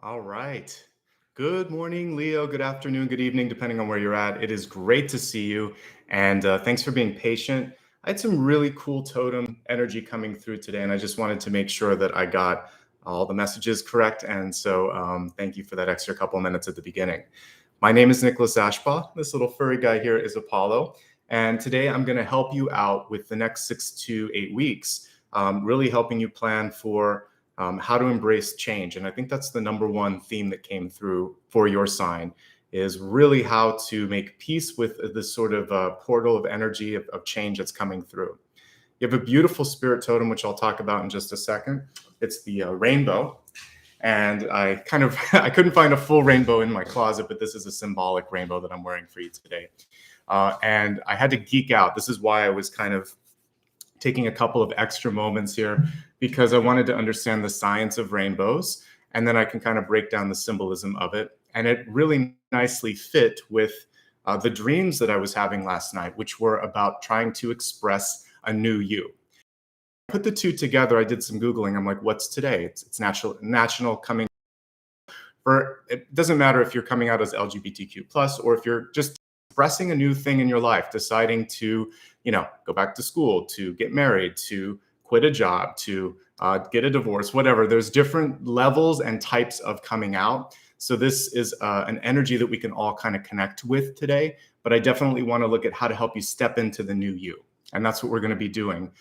All right. Good morning, Leo. Good afternoon, good evening, depending on where you're at. It is great to see you. And thanks for being patient. I had some really cool totem energy coming through today, and I just wanted to make sure that I got all the messages correct. And so thank you for that extra couple minutes at the beginning. My name is Nicholas Ashbaugh. This little furry guy here is Apollo. And today I'm going to help you out with the next 6 to 8 weeks, really helping you plan for how to embrace change. And I think that's the number one theme that came through for your sign is really how to make peace with this sort of portal of energy of change that's coming through. You have a beautiful spirit totem, which I'll talk about in just a second. It's the rainbow. And I couldn't find a full rainbow in my closet, but this is a symbolic rainbow that I'm wearing for you today. And I had to geek out. This is why I was kind of taking a couple of extra moments here, because I wanted to understand the science of rainbows, and then I can kind of break down the symbolism of it. And it really nicely fit with the dreams that I was having last night, which were about trying to express a new you. Put the two together. I did some Googling. I'm like, what's today? It's national coming. It doesn't matter if you're coming out as LGBTQ+, or if you're just expressing a new thing in your life, deciding to, go back to school, to get married, to quit a job, to get a divorce, whatever. There's different levels and types of coming out. So this is an energy that we can all kind of connect with today. But I definitely want to look at how to help you step into the new you. And that's what we're going to be doing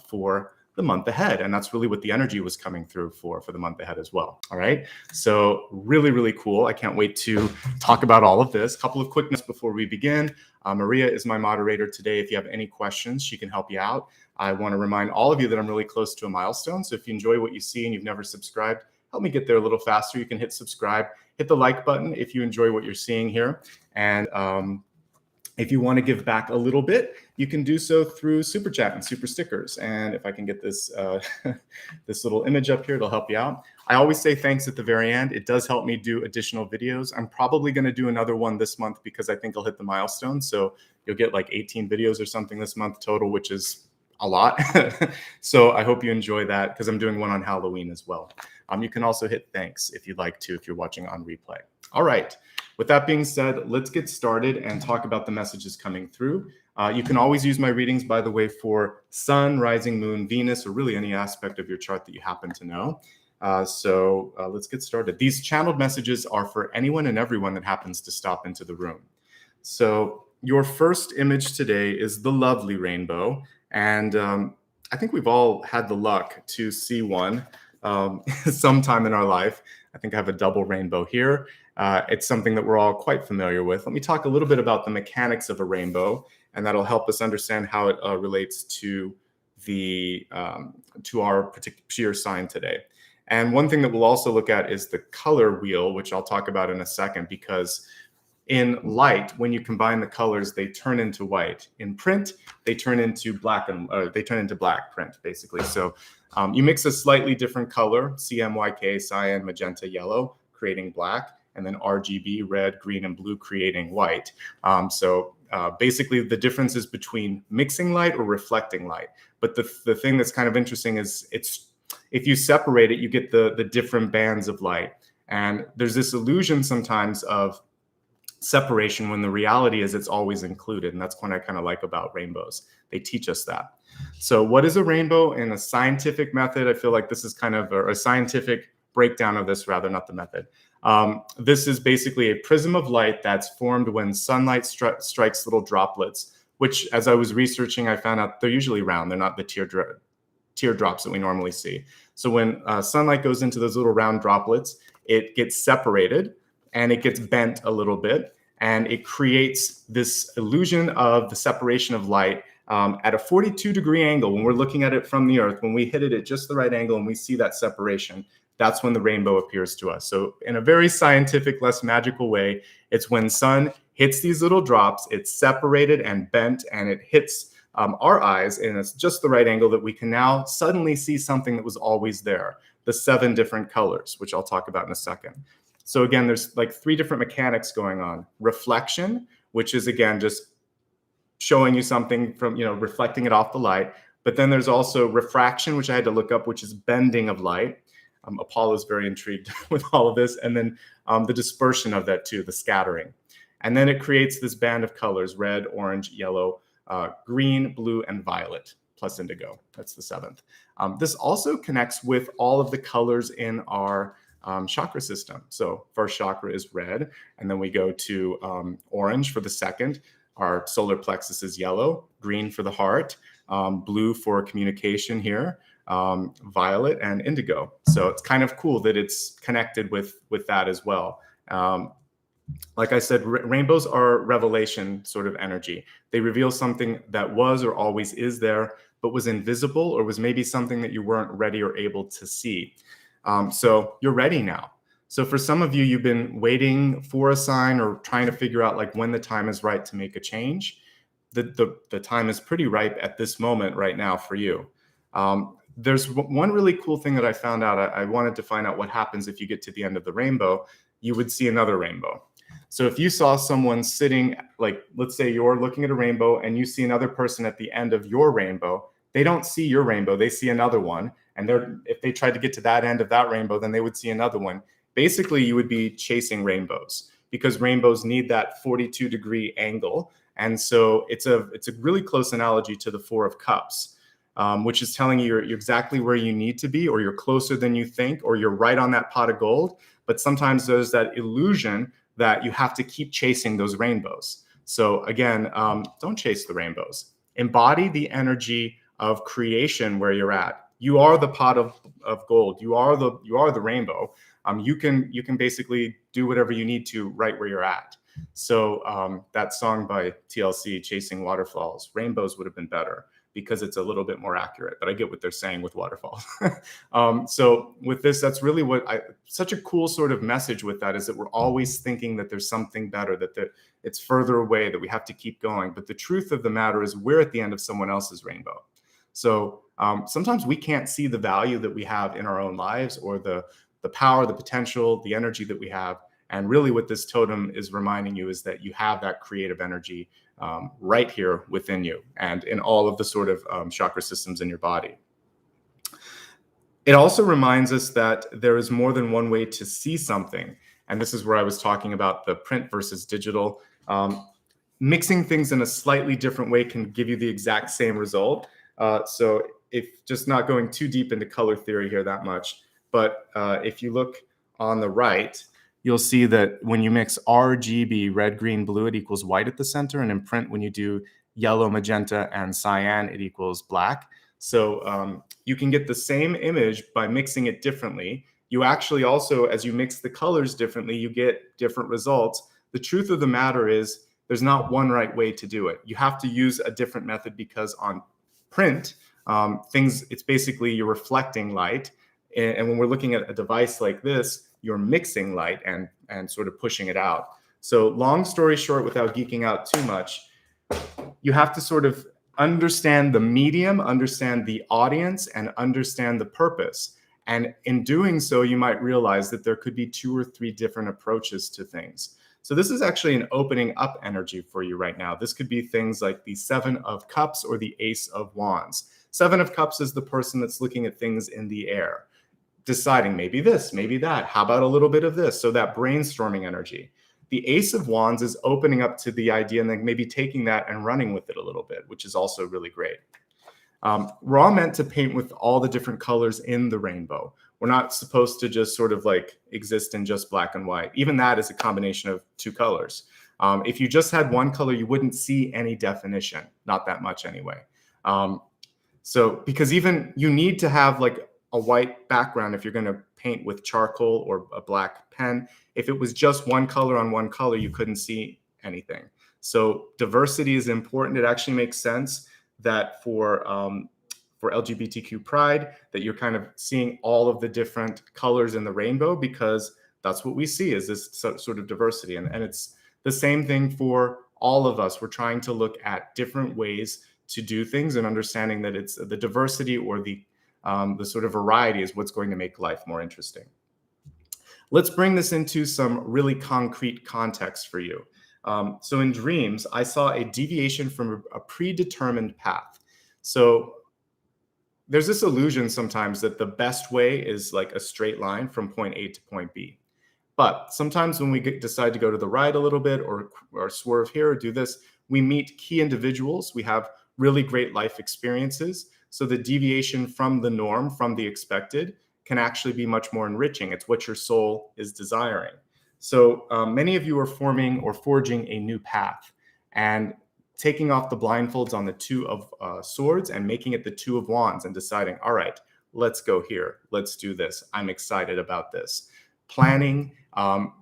for the month ahead. And that's really what the energy was coming through for the month ahead as well. All right. So really, really cool. I can't wait to talk about all of this. A couple of quick notes before we begin. Maria is my moderator today. If you have any questions, she can help you out. I want to remind all of you that I'm really close to a milestone. So if you enjoy what you see and you've never subscribed, help me get there a little faster. You can hit subscribe, hit the like button if you enjoy what you're seeing here. And if you want to give back a little bit, you can do so through SuperChat and SuperStickers. And if I can get this this little image up here, it'll help you out. I always say thanks at the very end. It does help me do additional videos. I'm probably going to do another one this month because I think I'll hit the milestone. So you'll get like 18 videos or something this month total, which is a lot. So I hope you enjoy that because I'm doing one on Halloween as well. You can also hit thanks if you'd like to, if you're watching on replay. All right. With that being said, let's get started and talk about the messages coming through. You can always use my readings, by the way, for Sun, Rising, Moon, Venus, or really any aspect of your chart that you happen to know. So let's get started. These channeled messages are for anyone and everyone that happens to stop into the room. So your first image today is the lovely rainbow. And I think we've all had the luck to see one sometime in our life. I think I have a double rainbow here. It's something that we're all quite familiar with. Let me talk a little bit about the mechanics of a rainbow, and that'll help us understand how it relates to our particular sign today. And one thing that we'll also look at is the color wheel, which I'll talk about in a second, because in light, when you combine the colors, they turn into white. In print, they turn into black print, basically. So you mix a slightly different color, CMYK, cyan, magenta, yellow, creating black, and then RGB, red, green, and blue, creating white. Basically, the difference is between mixing light or reflecting light. But the thing that's kind of interesting is if you separate it, you get the different bands of light. And there's this illusion sometimes of separation when the reality is it's always included. And that's what I kind of like about rainbows. They teach us that. So what is a rainbow in a scientific method? I feel like this is kind of a scientific breakdown of this, rather, not the method. This is basically a prism of light that's formed when sunlight strikes little droplets, which, as I was researching, I found out they're usually round. They're not the teardrops that we normally see. So when sunlight goes into those little round droplets, it gets separated and it gets bent a little bit. And it creates this illusion of the separation of light at a 42-degree angle. When we're looking at it from the Earth, when we hit it at just the right angle and we see that separation, that's when the rainbow appears to us. So in a very scientific, less magical way, it's when sun hits these little drops, it's separated and bent, and it hits our eyes, and it's just the right angle that we can now suddenly see something that was always there, the 7 different colors, which I'll talk about in a second. So again, there's like 3 different mechanics going on. Reflection, which is, again, just showing you something from, reflecting it off the light. But then there's also refraction, which I had to look up, which is bending of light. Apollo's very intrigued with all of this. And then the dispersion of that too, the scattering. And then it creates this band of colors: red, orange, yellow, green, blue, and violet, plus indigo. That's the 7th. This also connects with all of the colors in our chakra system. So first chakra is red, and then we go to orange for the 2nd. Our solar plexus is yellow, green for the heart, blue for communication here, violet, and indigo. So it's kind of cool that it's connected with that as well. Like I said, rainbows are revelation sort of energy. They reveal something that was or always is there, but was invisible, or was maybe something that you weren't ready or able to see. So you're ready now. So for some of you, you've been waiting for a sign or trying to figure out like when the time is right to make a change. The time is pretty ripe at this moment right now for you. There's one really cool thing that I found out. I wanted to find out what happens if you get to the end of the rainbow. You would see another rainbow. So if you saw someone sitting, like, let's say you're looking at a rainbow and you see another person at the end of your rainbow, they don't see your rainbow, they see another one. And if they tried to get to that end of that rainbow, then they would see another one. Basically, you would be chasing rainbows, because rainbows need that 42-degree angle. And so it's a really close analogy to the 4 of Cups, which is telling you you're exactly where you need to be, or you're closer than you think, or you're right on that pot of gold. But sometimes there's that illusion that you have to keep chasing those rainbows. So again, don't chase the rainbows. Embody the energy of creation where you're at. You are the pot of gold. You are the rainbow. You can basically do whatever you need to right where you're at. So that song by TLC, Chasing Waterfalls, rainbows would have been better, because it's a little bit more accurate, but I get what they're saying with waterfalls. So with this, that's really such a cool sort of message with that, is that we're always thinking that there's something better, that it's further away, that we have to keep going. But the truth of the matter is we're at the end of someone else's rainbow. So sometimes we can't see the value that we have in our own lives, or the power, the potential, the energy that we have. And really what this totem is reminding you is that you have that creative energy right here within you, and in all of the sort of chakra systems in your body. It also reminds us that there is more than one way to see something. And this is where I was talking about the print versus digital. Mixing things in a slightly different way can give you the exact same result. So if just not going too deep into color theory here that much, but if you look on the right, you'll see that when you mix RGB, red, green, blue, it equals white at the center. And in print, when you do yellow, magenta, and cyan, it equals black. So you can get the same image by mixing it differently. You actually also, as you mix the colors differently, you get different results. The truth of the matter is there's not one right way to do it. You have to use a different method, because on print, it's basically you're reflecting light. And when we're looking at a device like this, you're mixing light and sort of pushing it out. So long story short, without geeking out too much, you have to sort of understand the medium, understand the audience, and understand the purpose. And in doing so, you might realize that there could be 2 or 3 different approaches to things. So this is actually an opening up energy for you right now. This could be things like the 7 of Cups or the Ace of Wands. 7 of Cups is the person that's looking at things in the air, deciding maybe this, maybe that, how about a little bit of this? So that brainstorming energy. The Ace of Wands is opening up to the idea and then maybe taking that and running with it a little bit, which is also really great. We're all meant to paint with all the different colors in the rainbow. We're not supposed to just sort of like exist in just black and white. Even that is a combination of 2 colors. If you just had one color, you wouldn't see any definition, not that much anyway. So because even you need to have like a white background if you're going to paint with charcoal or a black pen. If it was just one color on one color, you couldn't see anything. So diversity is important. It actually makes sense that for LGBTQ pride, that you're kind of seeing all of the different colors in the rainbow, because that's what we see is this sort of diversity. And it's the same thing for all of us. We're trying to look at different ways to do things, and understanding that it's the diversity or the sort of variety is what's going to make life more interesting. Let's bring this into some really concrete context for you. So in dreams, I saw a deviation from a predetermined path. So there's this illusion sometimes that the best way is like a straight line from point A to point B. But sometimes when we decide to go to the right a little bit or swerve here or do this, we meet key individuals. We have really great life experiences. So the deviation from the norm, from the expected, can actually be much more enriching. It's what your soul is desiring. So many of you are forming or forging a new path and taking off the blindfolds on the Two of Swords and making it the Two of Wands and deciding, all right, let's go here. Let's do this. I'm excited about this. Planning,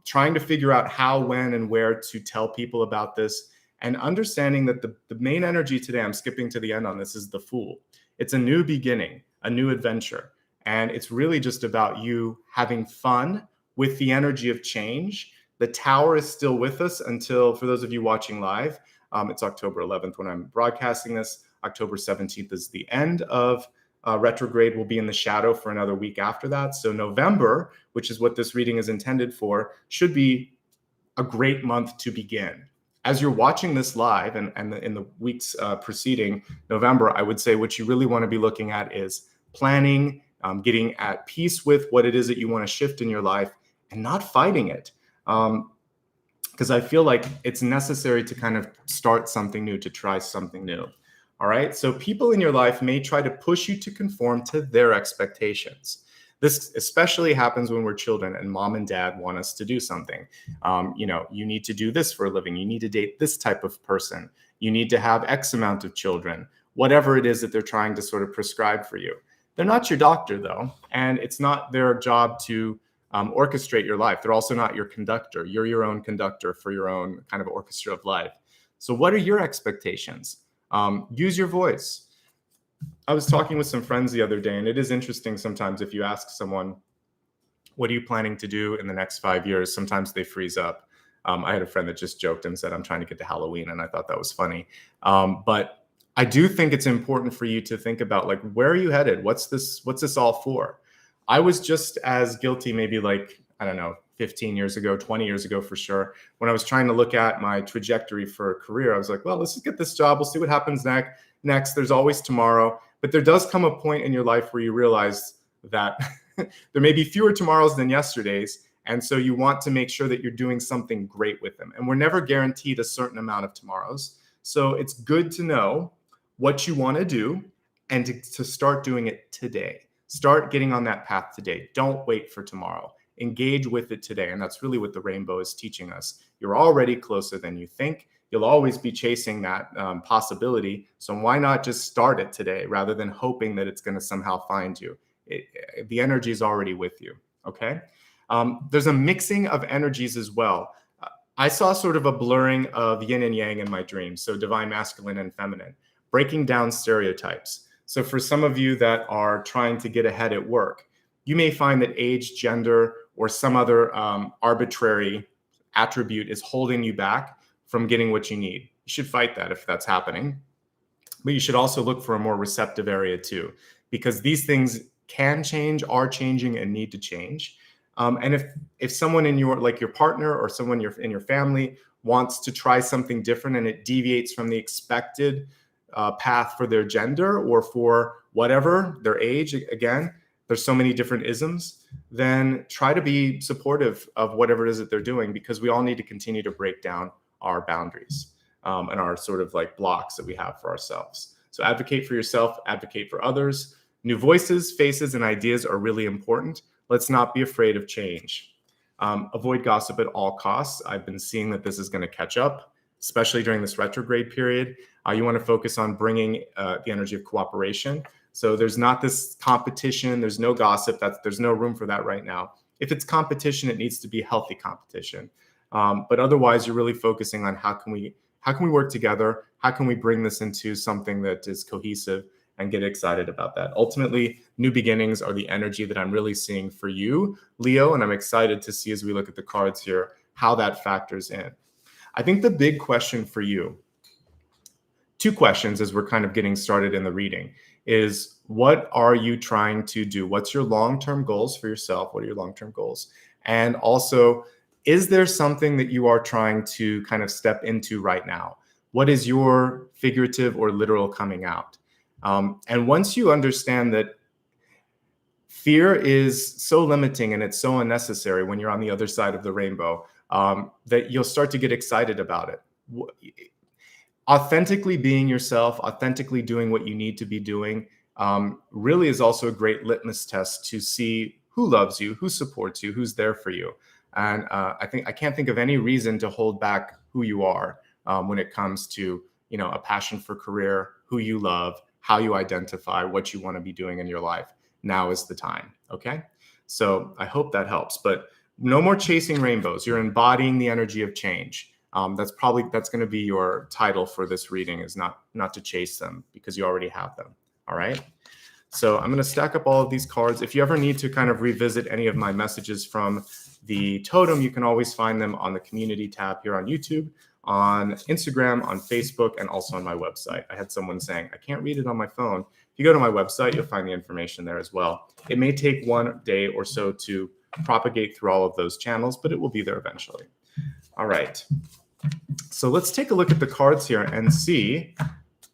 trying to figure out how, when, and where to tell people about this, and understanding that the main energy today, I'm skipping to the end on this, is the Fool. It's a new beginning, a new adventure. And it's really just about you having fun with the energy of change. The Tower is still with us until, for those of you watching live, it's October 11th when I'm broadcasting this. October 17th is the end of retrograde. Will be in the shadow for another week after that. So November, which is what this reading is intended for, should be a great month to begin. As you're watching this live and in the weeks preceding November, I would say what you really want to be looking at is planning, getting at peace with what it is that you want to shift in your life and not fighting it. Because I feel like it's necessary to kind of start something new, to try something new. All right. So people in your life may try to push you to conform to their expectations. This especially happens when we're children and mom and dad want us to do something. You need to do this for a living. You need to date this type of person. You need to have X amount of children, whatever it is that they're trying to sort of prescribe for you. They're not your doctor, though, and it's not their job to orchestrate your life. They're also not your conductor. You're your own conductor for your own kind of orchestra of life. So what are your expectations? Use your voice. I was talking with some friends the other day, and it is interesting sometimes if you ask someone, what are you planning to do in the next 5 years? Sometimes they freeze up. I had a friend that just joked and said, I'm trying to get to Halloween, and I thought that was funny. But I do think it's important for you to think about, like, where are you headed? What's this all for? I was just as guilty maybe like, I don't know, 15 years ago, 20 years ago for sure. When I was trying to look at my trajectory for a career, I was like, well, let's just get this job. We'll see what happens next. There's always tomorrow. But there does come a point in your life where you realize that there may be fewer tomorrows than yesterdays. And so you want to make sure that you're doing something great with them. And we're never guaranteed a certain amount of tomorrows. So it's good to know what you want to do and to start doing it today. Start getting on that path today. Don't wait for tomorrow. Engage with it today. And that's really what the rainbow is teaching us. You're already closer than you think. You'll always be chasing that possibility. So why not just start it today rather than hoping that it's going to somehow find you? The energy is already with you. Okay. There's a mixing of energies as well. I saw sort of a blurring of yin and yang in my dreams. So divine masculine and feminine, breaking down stereotypes. So for some of you that are trying to get ahead at work, you may find that age, gender, or some other arbitrary attribute is holding you back from getting what you need. You should fight that if that's happening. But you should also look for a more receptive area too, because these things can change, are changing, and need to change. And if someone in your partner or someone in your family wants to try something different and it deviates from the expected path for their gender or for whatever, their age, again, there's so many different isms, then try to be supportive of whatever it is that they're doing, because we all need to continue to break down our boundaries and our sort of like blocks that we have for ourselves. So advocate for yourself, advocate for others. New voices, faces, and ideas are really important. Let's not be afraid of change. Avoid gossip at all costs. I've been seeing that this is going to catch up, especially during this retrograde period. You want to focus on bringing the energy of cooperation. So there's not this competition. There's no gossip. There's no room for that right now. If it's competition, it needs to be healthy competition. But otherwise, you're really focusing on how can we work together? How can we bring this into something that is cohesive and get excited about that? Ultimately, new beginnings are the energy that I'm really seeing for you, Leo, and I'm excited to see as we look at the cards here how that factors in. I think the big question for you, two questions as we're kind of getting started in the reading, is what are you trying to do? What's your long-term goals for yourself? What are your long-term goals? And also, is there something that you are trying to kind of step into right now? What is your figurative or literal coming out? And once you understand that fear is so limiting and it's so unnecessary when you're on the other side of the rainbow, that you'll start to get excited about it. Authentically being yourself, authentically doing what you need to be doing, really is also a great litmus test to see who loves you, who supports you, who's there for you. And I can't think of any reason to hold back who you are when it comes to, a passion for career, who you love, how you identify, what you want to be doing in your life. Now is the time. Okay. So I hope that helps, but no more chasing rainbows. You're embodying the energy of change. That's going to be your title for this reading, is not to chase them, because you already have them. All right. So I'm going to stack up all of these cards. If you ever need to kind of revisit any of my messages from the totem, you can always find them on the community tab here on YouTube, on Instagram, on Facebook, and also on my website. I had someone saying, I can't read it on my phone. If you go to my website, you'll find the information there as well. It may take one day or so to propagate through all of those channels, but it will be there eventually. All right. So let's take a look at the cards here and see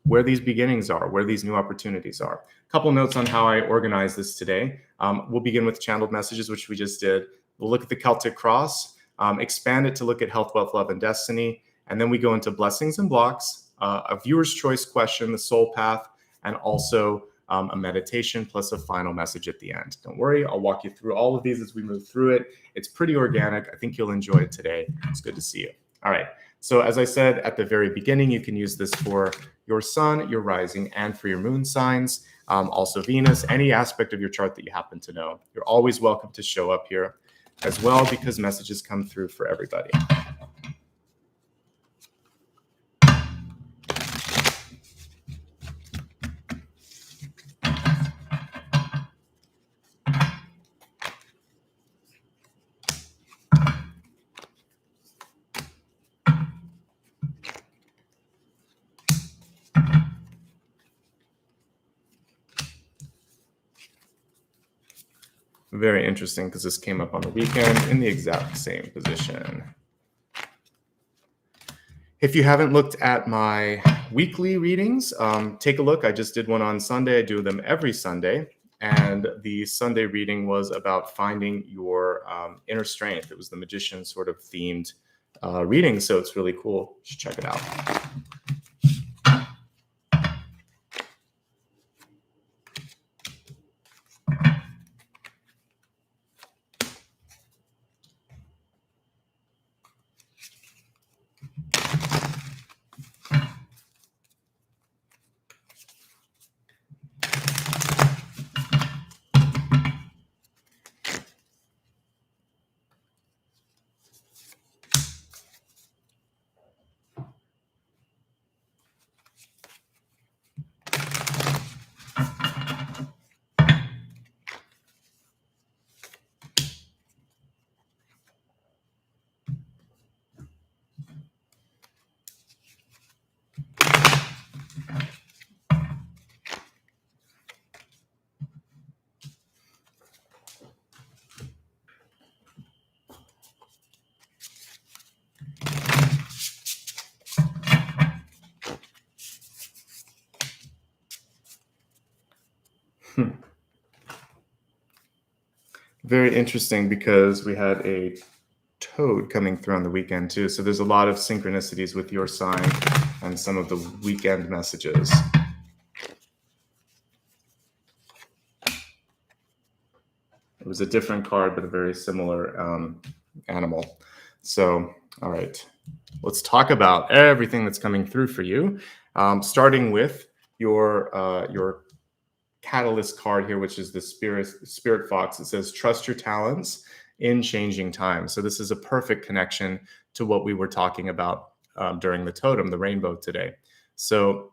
where these beginnings are, where these new opportunities are. A couple notes on how I organize this today. We'll begin with channeled messages, which we just did. We'll look at the Celtic Cross, expand it to look at health, wealth, love, and destiny. And then we go into blessings and blocks, a viewer's choice question, the soul path, and also a meditation plus a final message at the end. Don't worry, I'll walk you through all of these as we move through it. It's pretty organic. I think you'll enjoy it today. It's good to see you. All right. So as I said at the very beginning, you can use this for your sun, your rising, and for your moon signs. Also Venus, any aspect of your chart that you happen to know. You're always welcome to show up here as well, because messages come through for everybody. Very interesting, because this came up on the weekend in the exact same position. If you haven't looked at my weekly readings, take a look. I just did one on Sunday. I do them every Sunday. And the Sunday reading was about finding your inner strength. It was the magician sort of themed reading. So it's really cool. You should check it out. Very interesting, because we had a toad coming through on the weekend too. So there's a lot of synchronicities with your sign and some of the weekend messages. It was a different card, but a very similar animal. So, all right, let's talk about everything that's coming through for you, starting with your catalyst card here, which is the spirit fox. It says, trust your talents in changing times. So this is a perfect connection to what we were talking about during the totem, the rainbow today. So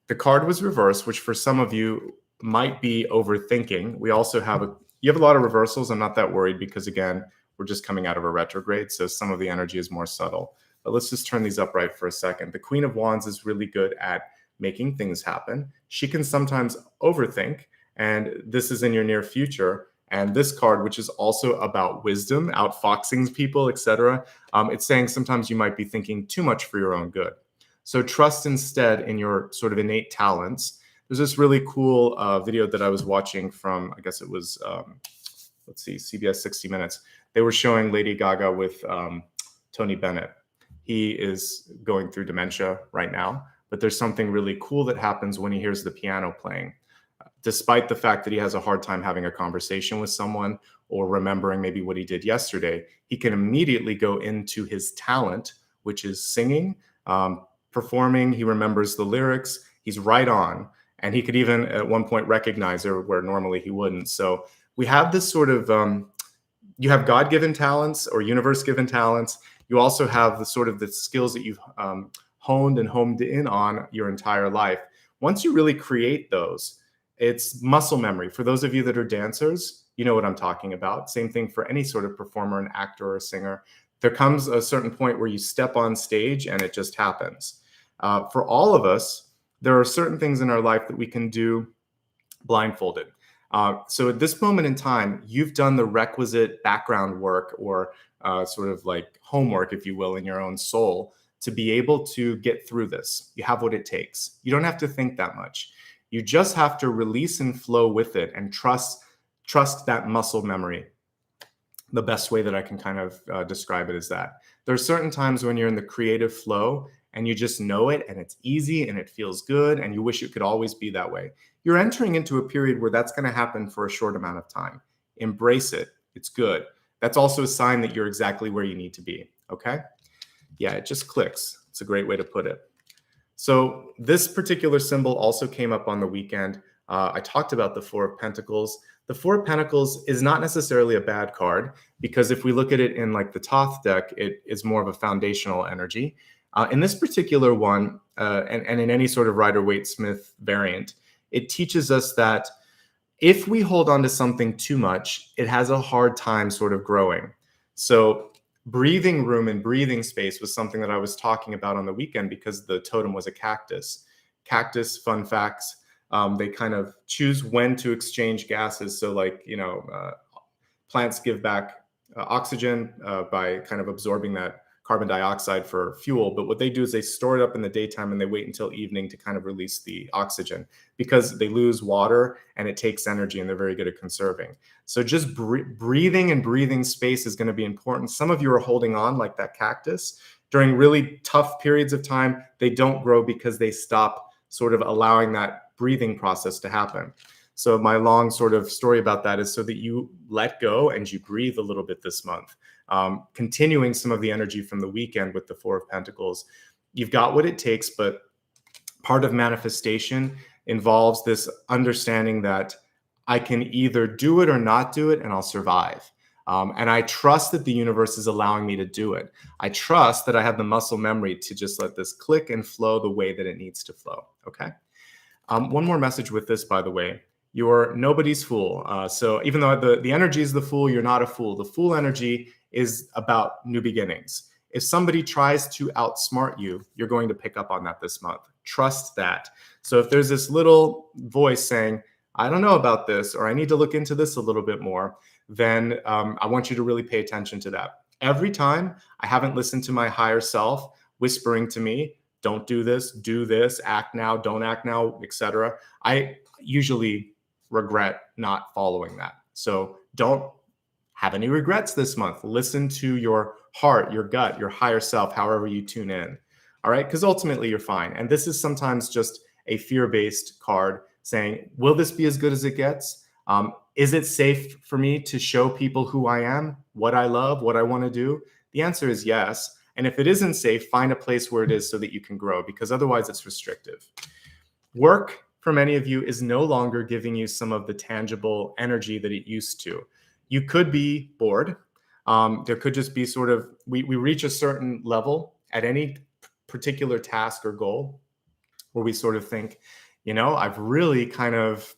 the card was reversed, which for some of you might be overthinking. We also have you have a lot of reversals. I'm not that worried, because again, we're just coming out of a retrograde. So some of the energy is more subtle, but let's just turn these upright for a second. The Queen of Wands is really good at making things happen. She can sometimes overthink, and this is in your near future. And this card, which is also about wisdom, outfoxing people, etc., it's saying sometimes you might be thinking too much for your own good. So trust instead in your sort of innate talents, There's this really cool video that I was watching from, I guess it was, let's see, CBS 60 Minutes. They were showing Lady Gaga with Tony Bennett. He is going through dementia right now, but there's something really cool that happens when he hears the piano playing. Despite the fact that he has a hard time having a conversation with someone or remembering maybe what he did yesterday, he can immediately go into his talent, which is singing, performing. He remembers the lyrics. He's right on. And he could even at one point recognize her where normally he wouldn't. So we have this sort of, you have God-given talents or universe-given talents. You also have the sort of the skills that you've honed and homed in on your entire life. Once you really create those, it's muscle memory. For those of you that are dancers, you know what I'm talking about. Same thing for any sort of performer, an actor or a singer. There comes a certain point where you step on stage and it just happens. For all of us, there are certain things in our life that we can do blindfolded. So at this moment in time, you've done the requisite background work or sort of like homework, if you will, in your own soul to be able to get through this. You have what it takes. You don't have to think that much. You just have to release and flow with it and trust that muscle memory. The best way that I can kind of describe it is that there are certain times when you're in the creative flow and you just know it and it's easy and it feels good and you wish it could always be that way. You're entering into a period where that's going to happen for a short amount of time. Embrace it. It's good. That's also a sign that you're exactly where you need to be. Okay? Yeah, it just clicks. It's a great way to put it. So this particular symbol also came up on the weekend. I talked about the Four of Pentacles. The Four of Pentacles is not necessarily a bad card because if we look at it in like the Thoth deck, it is more of a foundational energy. In this particular one, and in any sort of Rider-Waite-Smith variant, it teaches us that if we hold on to something too much, it has a hard time sort of growing. So breathing room and breathing space was something that I was talking about on the weekend because the totem was a cactus. Cactus, fun facts, they kind of choose when to exchange gases. So like, plants give back oxygen by kind of absorbing that carbon dioxide for fuel. But what they do is they store it up in the daytime and they wait until evening to kind of release the oxygen because they lose water and it takes energy and they're very good at conserving. So just breathing and breathing space is going to be important. Some of you are holding on like that cactus. During really tough periods of time, they don't grow because they stop sort of allowing that breathing process to happen. So my long sort of story about that is so that you let go and you breathe a little bit this month. Continuing some of the energy from the weekend with the Four of Pentacles. You've got what it takes, but part of manifestation involves this understanding that I can either do it or not do it and I'll survive. And I trust that the universe is allowing me to do it. I trust that I have the muscle memory to just let this click and flow the way that it needs to flow. Okay. One more message with this, by the way. You're nobody's fool. So even though the energy is the fool, you're not a fool. The fool energy is about new beginnings. If somebody tries to outsmart you, you're going to pick up on that this month. Trust that. So if there's this little voice saying, I don't know about this, or I need to look into this a little bit more, then I want you to really pay attention to that. Every time I haven't listened to my higher self whispering to me, don't do this, act now, don't act now, etc. I usually regret not following that. So don't have any regrets this month. Listen to your heart, your gut, your higher self, however you tune in. All right, because ultimately you're fine. And this is sometimes just a fear-based card saying, will this be as good as it gets? Is it safe for me to show people who I am, what I love, what I want to do? The answer is yes. And if it isn't safe, find a place where it is so that you can grow, because otherwise it's restrictive. Work, for many of you, is no longer giving you some of the tangible energy that it used to. You could be bored. There could just be sort of, we reach a certain level at any particular task or goal where we sort of think, I've really kind of,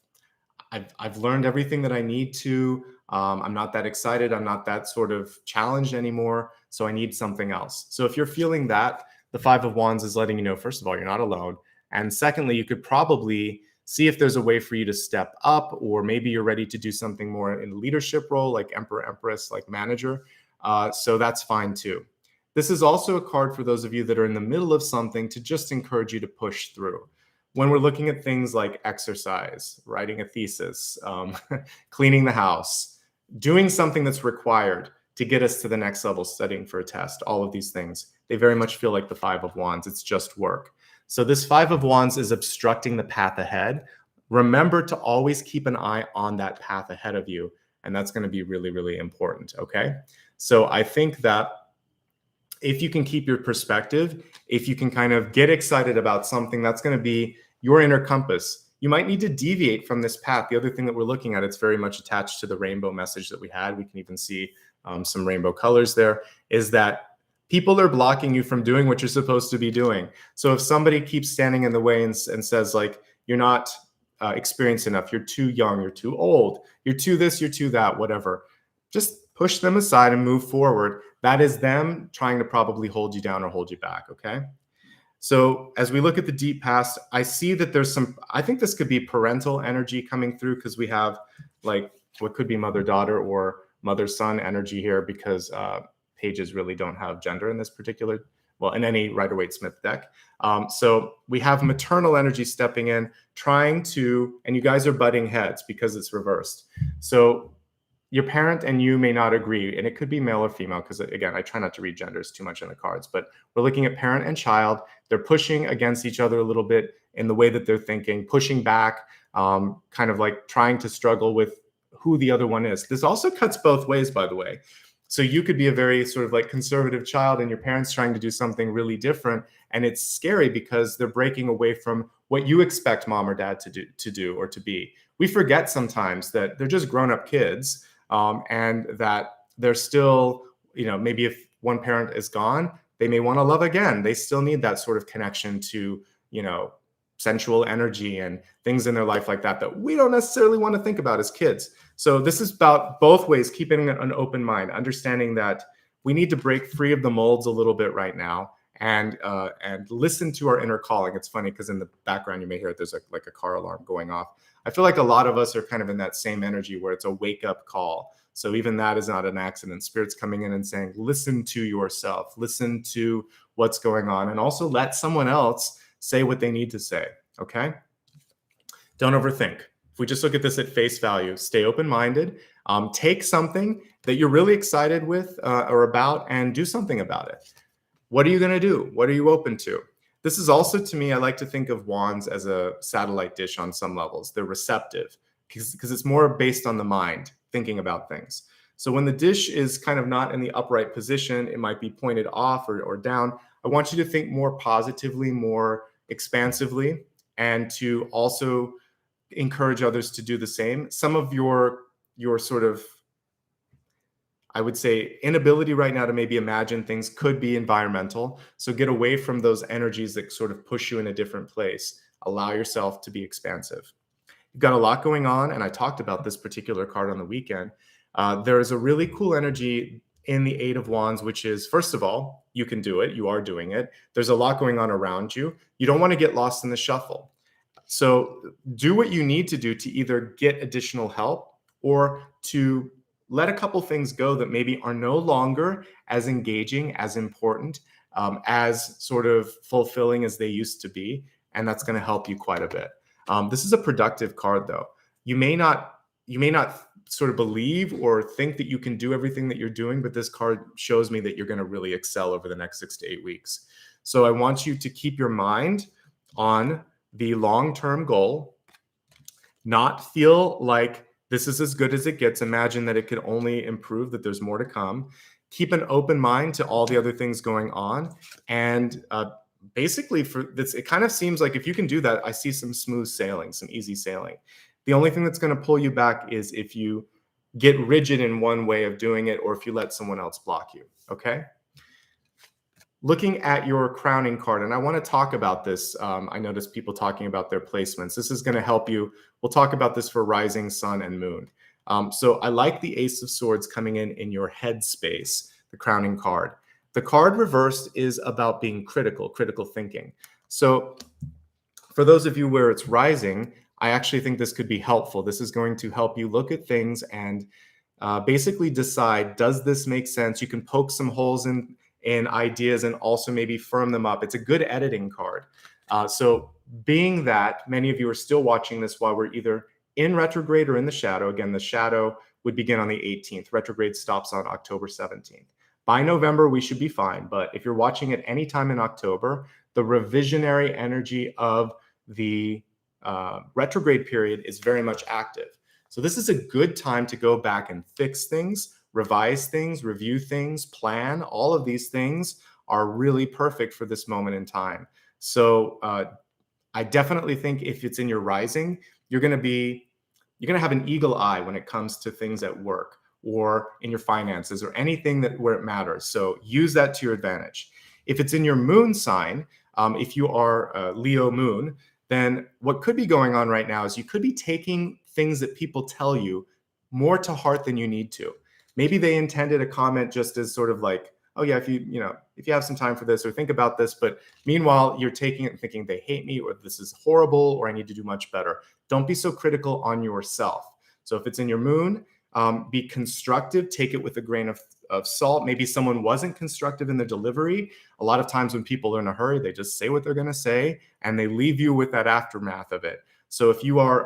I've learned everything that I need to. I'm not that excited. I'm not that sort of challenged anymore. So I need something else. So if you're feeling that, the Five of Wands is letting you know, first of all, you're not alone. And secondly, you could probably see if there's a way for you to step up, or maybe you're ready to do something more in a leadership role, like Emperor, Empress, like manager. So that's fine too. This is also a card for those of you that are in the middle of something to just encourage you to push through. when we're looking at things like exercise, writing a thesis, cleaning the house, doing something that's required to get us to the next level, studying for a test, all of these things, they very much feel like the Five of Wands. It's just work. So this Five of Wands is obstructing the path ahead. Remember to always keep an eye on that path ahead of you. And that's going to be really, really important. Okay. So I think that if you can keep your perspective, if you can kind of get excited about something, that's going to be your inner compass. You might need to deviate from this path. The other thing that we're looking at, it's very much attached to the rainbow message that we had. We can even see some rainbow colors there, is that people are blocking you from doing what you're supposed to be doing. So if somebody keeps standing in the way and says like, you're not experienced enough, you're too young, you're too old, you're too this, you're too that, whatever, just push them aside and move forward. That is them trying to probably hold you down or hold you back, okay? So as we look at the deep past, I see that there's some, I think this could be parental energy coming through, because we have like what could be mother-daughter or mother-son energy here, because pages really don't have gender in this particular, well, in any Rider-Waite-Smith deck. So we have maternal energy stepping in, trying to, and you guys are butting heads because it's reversed. So your parent and you may not agree, and it could be male or female, because again, I try not to read genders too much in the cards, but we're looking at parent and child. They're pushing against each other a little bit in the way that they're thinking, pushing back, kind of like trying to struggle with who the other one is. This also cuts both ways, by the way. So you could be a very sort of like conservative child and your parents trying to do something really different. And it's scary because they're breaking away from what you expect mom or dad to do or to be. We forget sometimes that they're just grown-up kids, and that they're still, you know, maybe if one parent is gone, they may want to love again. They still need that sort of connection to, you know, sensual energy and things in their life like that, that we don't necessarily want to think about as kids. So this is about both ways, keeping an open mind, understanding that we need to break free of the molds a little bit right now, and listen to our inner calling. It's funny because in the background you may hear there's like a car alarm going off. I feel like a lot of us are kind of in that same energy where it's a wake up call. So even that is not an accident. Spirit's coming in and saying, listen to yourself, listen to what's going on, and also let someone else say what they need to say, okay? Don't overthink. If we just look at this at face value, stay open-minded, take something that you're really excited with or about and do something about it. What are you gonna do? What are you open to? This is also, to me, I like to think of wands as a satellite dish on some levels. They're receptive because it's more based on the mind, thinking about things. So when the dish is kind of not in the upright position, it might be pointed off or down. I want you to think more positively, more expansively, and to also encourage others to do the same. Some of your sort of, I would say, inability right now to maybe imagine things could be environmental. So get away from those energies that sort of push you in a different place. Allow yourself to be expansive. You've got a lot going on, and I talked about this particular card on the weekend. There is a really cool energy in the Eight of Wands, which is, first of all, you can do it. You are doing it. There's a lot going on around you. You don't want to get lost in the shuffle. So do what you need to do to either get additional help or to let a couple things go that maybe are no longer as engaging, as important, as sort of fulfilling as they used to be. And that's going to help you quite a bit. This is a productive card, though. You may not sort of believe or think that you can do everything that you're doing, but this card shows me that you're going to really excel over the next 6 to 8 weeks. So I want you to keep your mind on the long-term goal, not feel like this is as good as it gets. Imagine that it could only improve, that there's more to come. Keep an open mind to all the other things going on. And basically for this, it kind of seems like if you can do that, I see some smooth sailing, some easy sailing. The only thing that's going to pull you back is if you get rigid in one way of doing it, or if you let someone else block you, okay? Looking at your crowning card, and I want to talk about this. I noticed people talking about their placements. This is going to help you. We'll talk about this for rising sun and moon. So I like the Ace of Swords coming in your head space, the crowning card. The card reversed is about being critical thinking. So for those of you where it's rising, I actually think this could be helpful. This is going to help you look at things and basically decide, does this make sense? You can poke some holes in ideas and also maybe firm them up. It's a good editing card. So being that many of you are still watching this while we're either in retrograde or in the shadow. Again, the shadow would begin on the 18th. Retrograde stops on October 17th. By November, we should be fine. But if you're watching at any time in October, the revisionary energy of the retrograde period is very much active. So this is a good time to go back and fix things, revise things, review things, plan. All of these things are really perfect for this moment in time. So I definitely think if it's in your rising, you're going to have an eagle eye when it comes to things at work or in your finances or anything where it matters. So use that to your advantage. If it's in your moon sign, if you are Leo moon, then what could be going on right now is you could be taking things that people tell you more to heart than you need to. Maybe they intended a comment just as sort of like, oh yeah, if you have some time for this or think about this, but meanwhile, you're taking it and thinking they hate me or this is horrible or I need to do much better. Don't be so critical on yourself. So if it's in your moon, be constructive, take it with a grain of salt. Maybe someone wasn't constructive in the delivery. A lot of times when people are in a hurry, they just say what they're going to say and they leave you with that aftermath of it. So if you are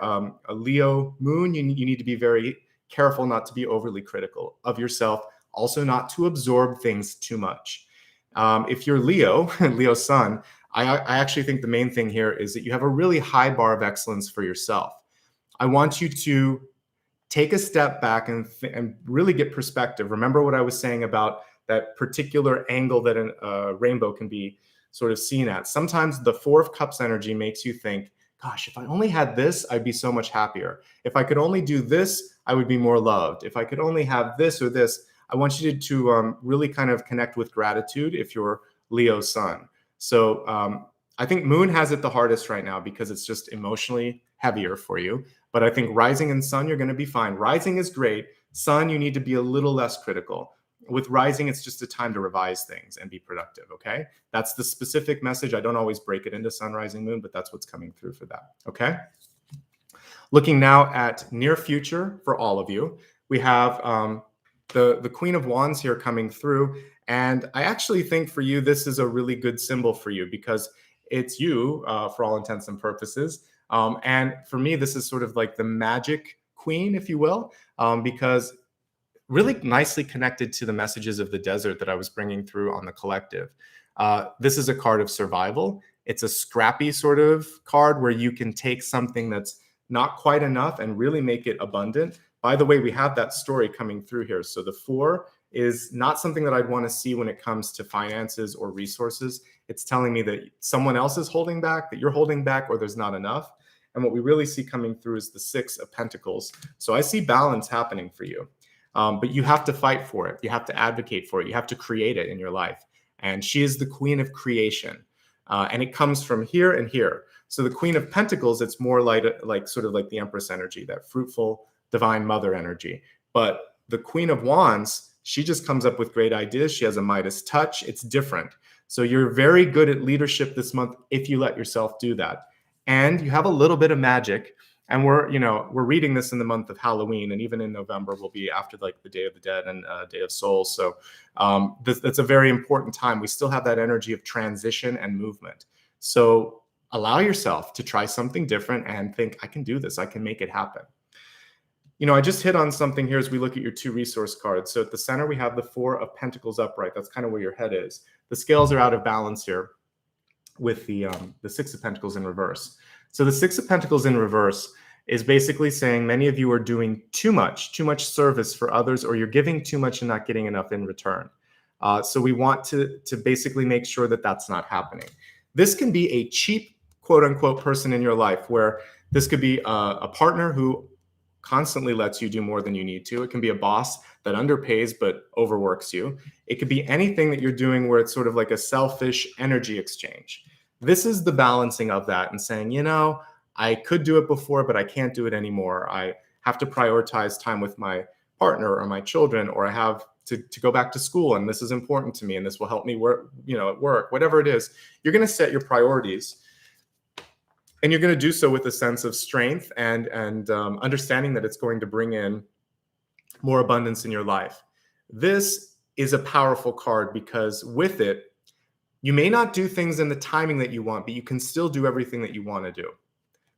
a Leo moon, you need to be very careful not to be overly critical of yourself. Also not to absorb things too much. If you're Leo, Leo sun, I actually think the main thing here is that you have a really high bar of excellence for yourself. I want you to take a step back and really get perspective. Remember what I was saying about that particular angle that a rainbow can be sort of seen at. Sometimes the Four of Cups energy makes you think, gosh, if I only had this, I'd be so much happier. If I could only do this, I would be more loved. If I could only have this or this, I want you to really kind of connect with gratitude if you're Leo sun. So I think moon has it the hardest right now because it's just emotionally heavier for you. But I think rising and sun, you're going to be fine. Rising is great. Sun, you need to be a little less critical. With rising, it's just a time to revise things and be productive, okay? That's the specific message. I don't always break it into sun, rising, moon, but that's what's coming through for that, okay? Looking now at near future for all of you, we have the Queen of Wands here coming through. And I actually think for you, this is a really good symbol for you because it's you for all intents and purposes. And for me, this is sort of like the magic queen, if you will, because really nicely connected to the messages of the desert that I was bringing through on the collective. This is a card of survival. It's a scrappy sort of card where you can take something that's not quite enough and really make it abundant. By the way, we have that story coming through here. So the 4 is not something that I'd want to see when it comes to finances or resources. It's telling me that someone else is holding back, that you're holding back, or there's not enough. And what we really see coming through is the 6 of Pentacles. So I see balance happening for you. But you have to fight for it. You have to advocate for it. You have to create it in your life. And she is the queen of creation. And it comes from here and here. So the Queen of Pentacles, it's more like sort of like the Empress energy, that fruitful, divine mother energy. But the Queen of Wands, she just comes up with great ideas. She has a Midas touch. It's different. So you're very good at leadership this month if you let yourself do that. And you have a little bit of magic. And we're reading this in the month of Halloween, and even in November will be after like the Day of the Dead and Day of Souls. So that's a very important time. We still have that energy of transition and movement. So allow yourself to try something different and think, I can do this. I can make it happen. I just hit on something here as we look at your 2 resource cards. So at the center, we have the 4 of Pentacles upright. That's kind of where your head is. The scales are out of balance here with the 6 of Pentacles in reverse. So the 6 of Pentacles in reverse is basically saying many of you are doing too much service for others, or you're giving too much and not getting enough in return. So we want to basically make sure that that's not happening. This can be a cheap, quote unquote, person in your life, where this could be a partner who constantly lets you do more than you need to. It can be a boss that underpays but overworks you. It could be anything that you're doing where it's sort of like a selfish energy exchange. This is the balancing of that and saying, I could do it before, but I can't do it anymore. I have to prioritize time with my partner or my children, or I have to go back to school, and this is important to me, and this will help me work, at work, whatever it is. You're going to set your priorities, and you're going to do so with a sense of strength and understanding that it's going to bring in more abundance in your life. This is a powerful card because with it, You may not do things in the timing that you want, but you can still do everything that you want to do.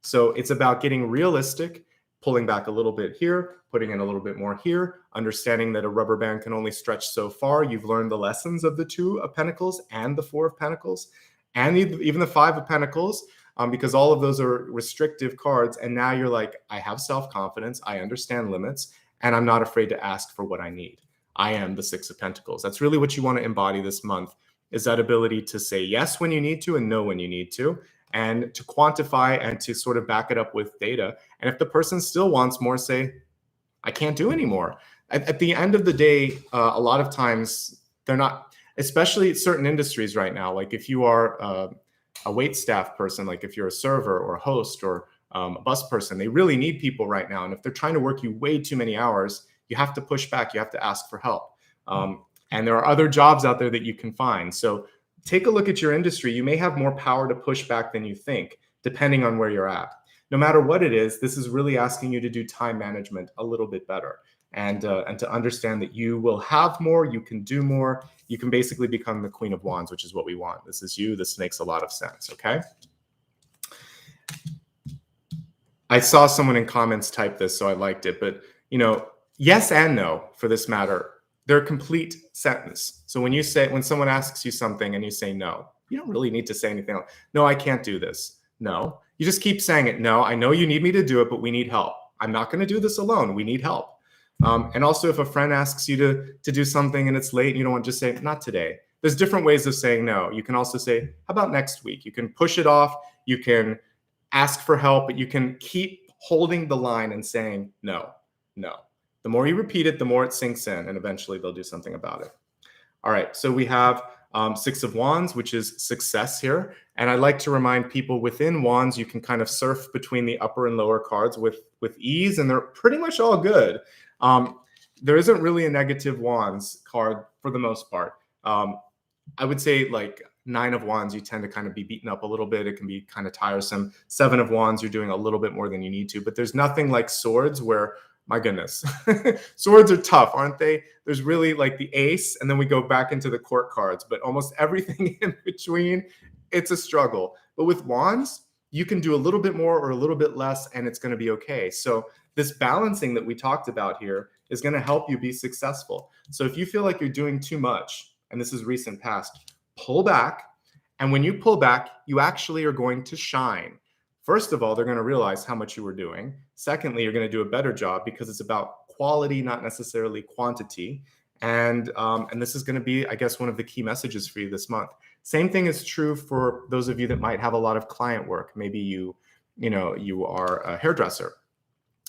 So it's about getting realistic, pulling back a little bit here, putting in a little bit more here, understanding that a rubber band can only stretch so far. You've learned the lessons of the 2 of Pentacles and the 4 of Pentacles and even the 5 of Pentacles, because all of those are restrictive cards. And now you're like, I have self-confidence, I understand limits, and I'm not afraid to ask for what I need. I am the 6 of Pentacles. That's really what you want to embody this month, is that ability to say yes when you need to and no when you need to, and to quantify and to sort of back it up with data. And if the person still wants more, say, I can't do anymore. At the end of the day, a lot of times they're not, especially certain industries right now. Like if you are a wait staff person, like if you're a server or a host or a bus person, they really need people right now. And if they're trying to work you way too many hours, you have to push back, you have to ask for help. And there are other jobs out there that you can find. So take a look at your industry. You may have more power to push back than you think, depending on where you're at. No matter what it is, this is really asking you to do time management a little bit better, and to understand that you will have more, you can do more, you can basically become the Queen of Wands, which is what we want. This is you. This makes a lot of sense, okay? I saw someone in comments type this, so I liked it, but yes and no, for this matter, they're a complete sentence. So when someone asks you something and you say no, you don't really need to say anything else. No, I can't do this. No, you just keep saying it. No, I know you need me to do it, but we need help. I'm not going to do this alone. We need help. And also, if a friend asks you to do something and it's late and you don't want to just say, not today. There's different ways of saying no. You can also say, how about next week? You can push it off. You can ask for help, but you can keep holding the line and saying no, no. The more you repeat it, the more it sinks in, and eventually they'll do something about it. All right, so we have 6 of Wands, which is success here. And I like to remind people within Wands, you can kind of surf between the upper and lower cards with ease, and they're pretty much all good. There isn't really a negative Wands card for the most part. I would say like 9 of Wands, you tend to kind of be beaten up a little bit. It can be kind of tiresome. 7 of Wands, you're doing a little bit more than you need to, but there's nothing like Swords where, my goodness, swords are tough, aren't they? There's really like the ace, and then we go back into the court cards, but almost everything in between, it's a struggle. But with wands, you can do a little bit more or a little bit less, and it's going to be okay. So this balancing that we talked about here is going to help you be successful. So if you feel like you're doing too much, and this is recent past, pull back. And when you pull back, you actually are going to shine. First of all, they're going to realize how much you were doing. Secondly, you're going to do a better job because it's about quality, not necessarily quantity. And this is going to be, I guess, one of the key messages for you this month. Same thing is true for those of you that might have a lot of client work. Maybe you are a hairdresser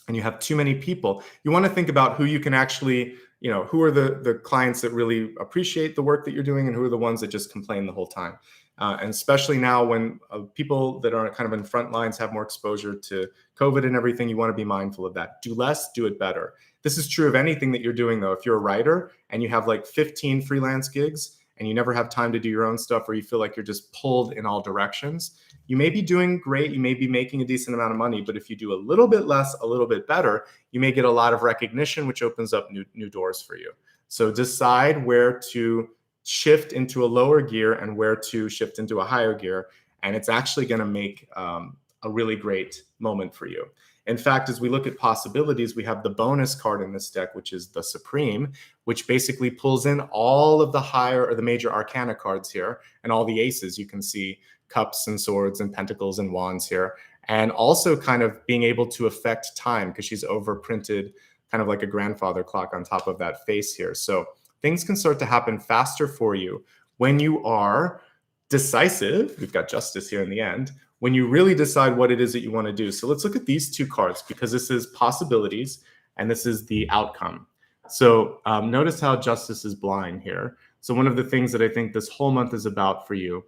and you have too many people. You want to think about who you can actually, who are the clients that really appreciate the work that you're doing and who are the ones that just complain the whole time. And especially now when people that are kind of in front lines have more exposure to COVID and everything, you want to be mindful of that. Do less, do it better. This is true of anything that you're doing, though. If you're a writer and you have like 15 freelance gigs and you never have time to do your own stuff, or you feel like you're just pulled in all directions, you may be doing great. You may be making a decent amount of money, but if you do a little bit less, a little bit better, you may get a lot of recognition, which opens up new doors for you. So decide where to shift into a lower gear and where to shift into a higher gear. And it's actually going to make a really great moment for you. In fact, as we look at possibilities, we have the bonus card in this deck, which is the Supreme, which basically pulls in all of the higher or the major arcana cards here and all the aces. You can see cups and swords and pentacles and wands here. And also kind of being able to affect time because she's overprinted kind of like a grandfather clock on top of that face here. So things can start to happen faster for you when you are decisive. We've got justice here in the end. When you really decide what it is that you want to do. So let's look at these two cards because this is possibilities and this is the outcome. So notice how justice is blind here. So one of the things that I think this whole month is about for you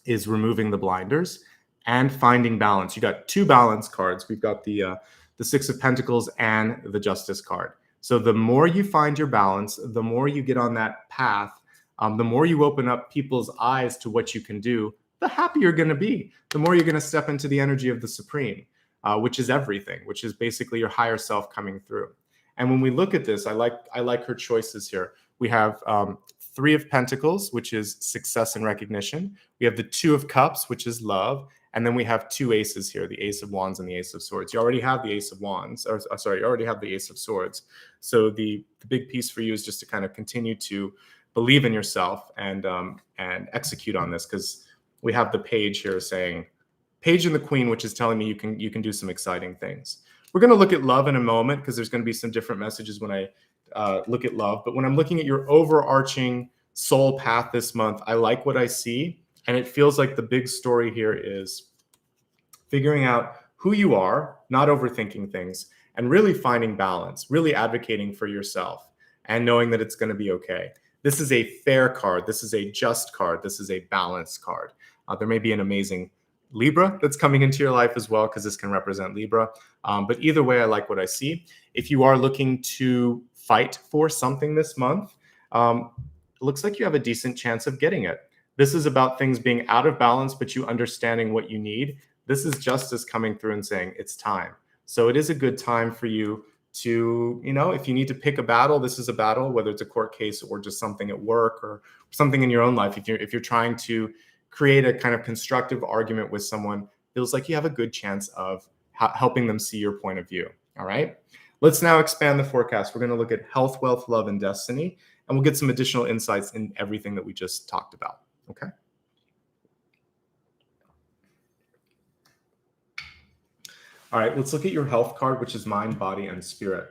is removing the blinders and finding balance. You got two balance cards. We've got the 6 of Pentacles and the Justice card. So the more you find your balance, the more you get on that path, the more you open up people's eyes to what you can do, the happier you're going to be. The more you're going to step into the energy of the Supreme, which is everything, which is basically your higher self coming through. And when we look at this, I like her choices here. We have Three of Pentacles, which is success and recognition. We have the Two of Cups, which is love. And then we have two aces here, the Ace of Wands and the Ace of Swords. You already have the Ace of Wands, or sorry, you already have the Ace of Swords. So the big piece for you is just to kind of continue to believe in yourself and execute on this, because we have the Page here saying, Page and the Queen, which is telling me you can do some exciting things. We're going to look at love in a moment, because there's going to be some different messages when I look at love. But when I'm looking at your overarching soul path this month, I like what I see. And it feels like the big story here is figuring out who you are, not overthinking things, and really finding balance, really advocating for yourself and knowing that it's going to be okay. This is a fair card. This is a just card. This is a balanced card. There may be an amazing Libra that's coming into your life as well, because this can represent Libra. But either way, I like what I see. If you are looking to fight for something this month, it looks like you have a decent chance of getting it. This is about things being out of balance, but you understanding what you need. This is justice coming through and saying it's time. So it is a good time for you to, if you need to pick a battle, this is a battle, whether it's a court case or just something at work or something in your own life. If you're trying to create a kind of constructive argument with someone, feels like you have a good chance of helping them see your point of view. All right. Let's now expand the forecast. We're going to look at health, wealth, love, and destiny, and we'll get some additional insights in everything that we just talked about. Okay. All right, let's look at your health card, which is mind, body, and spirit.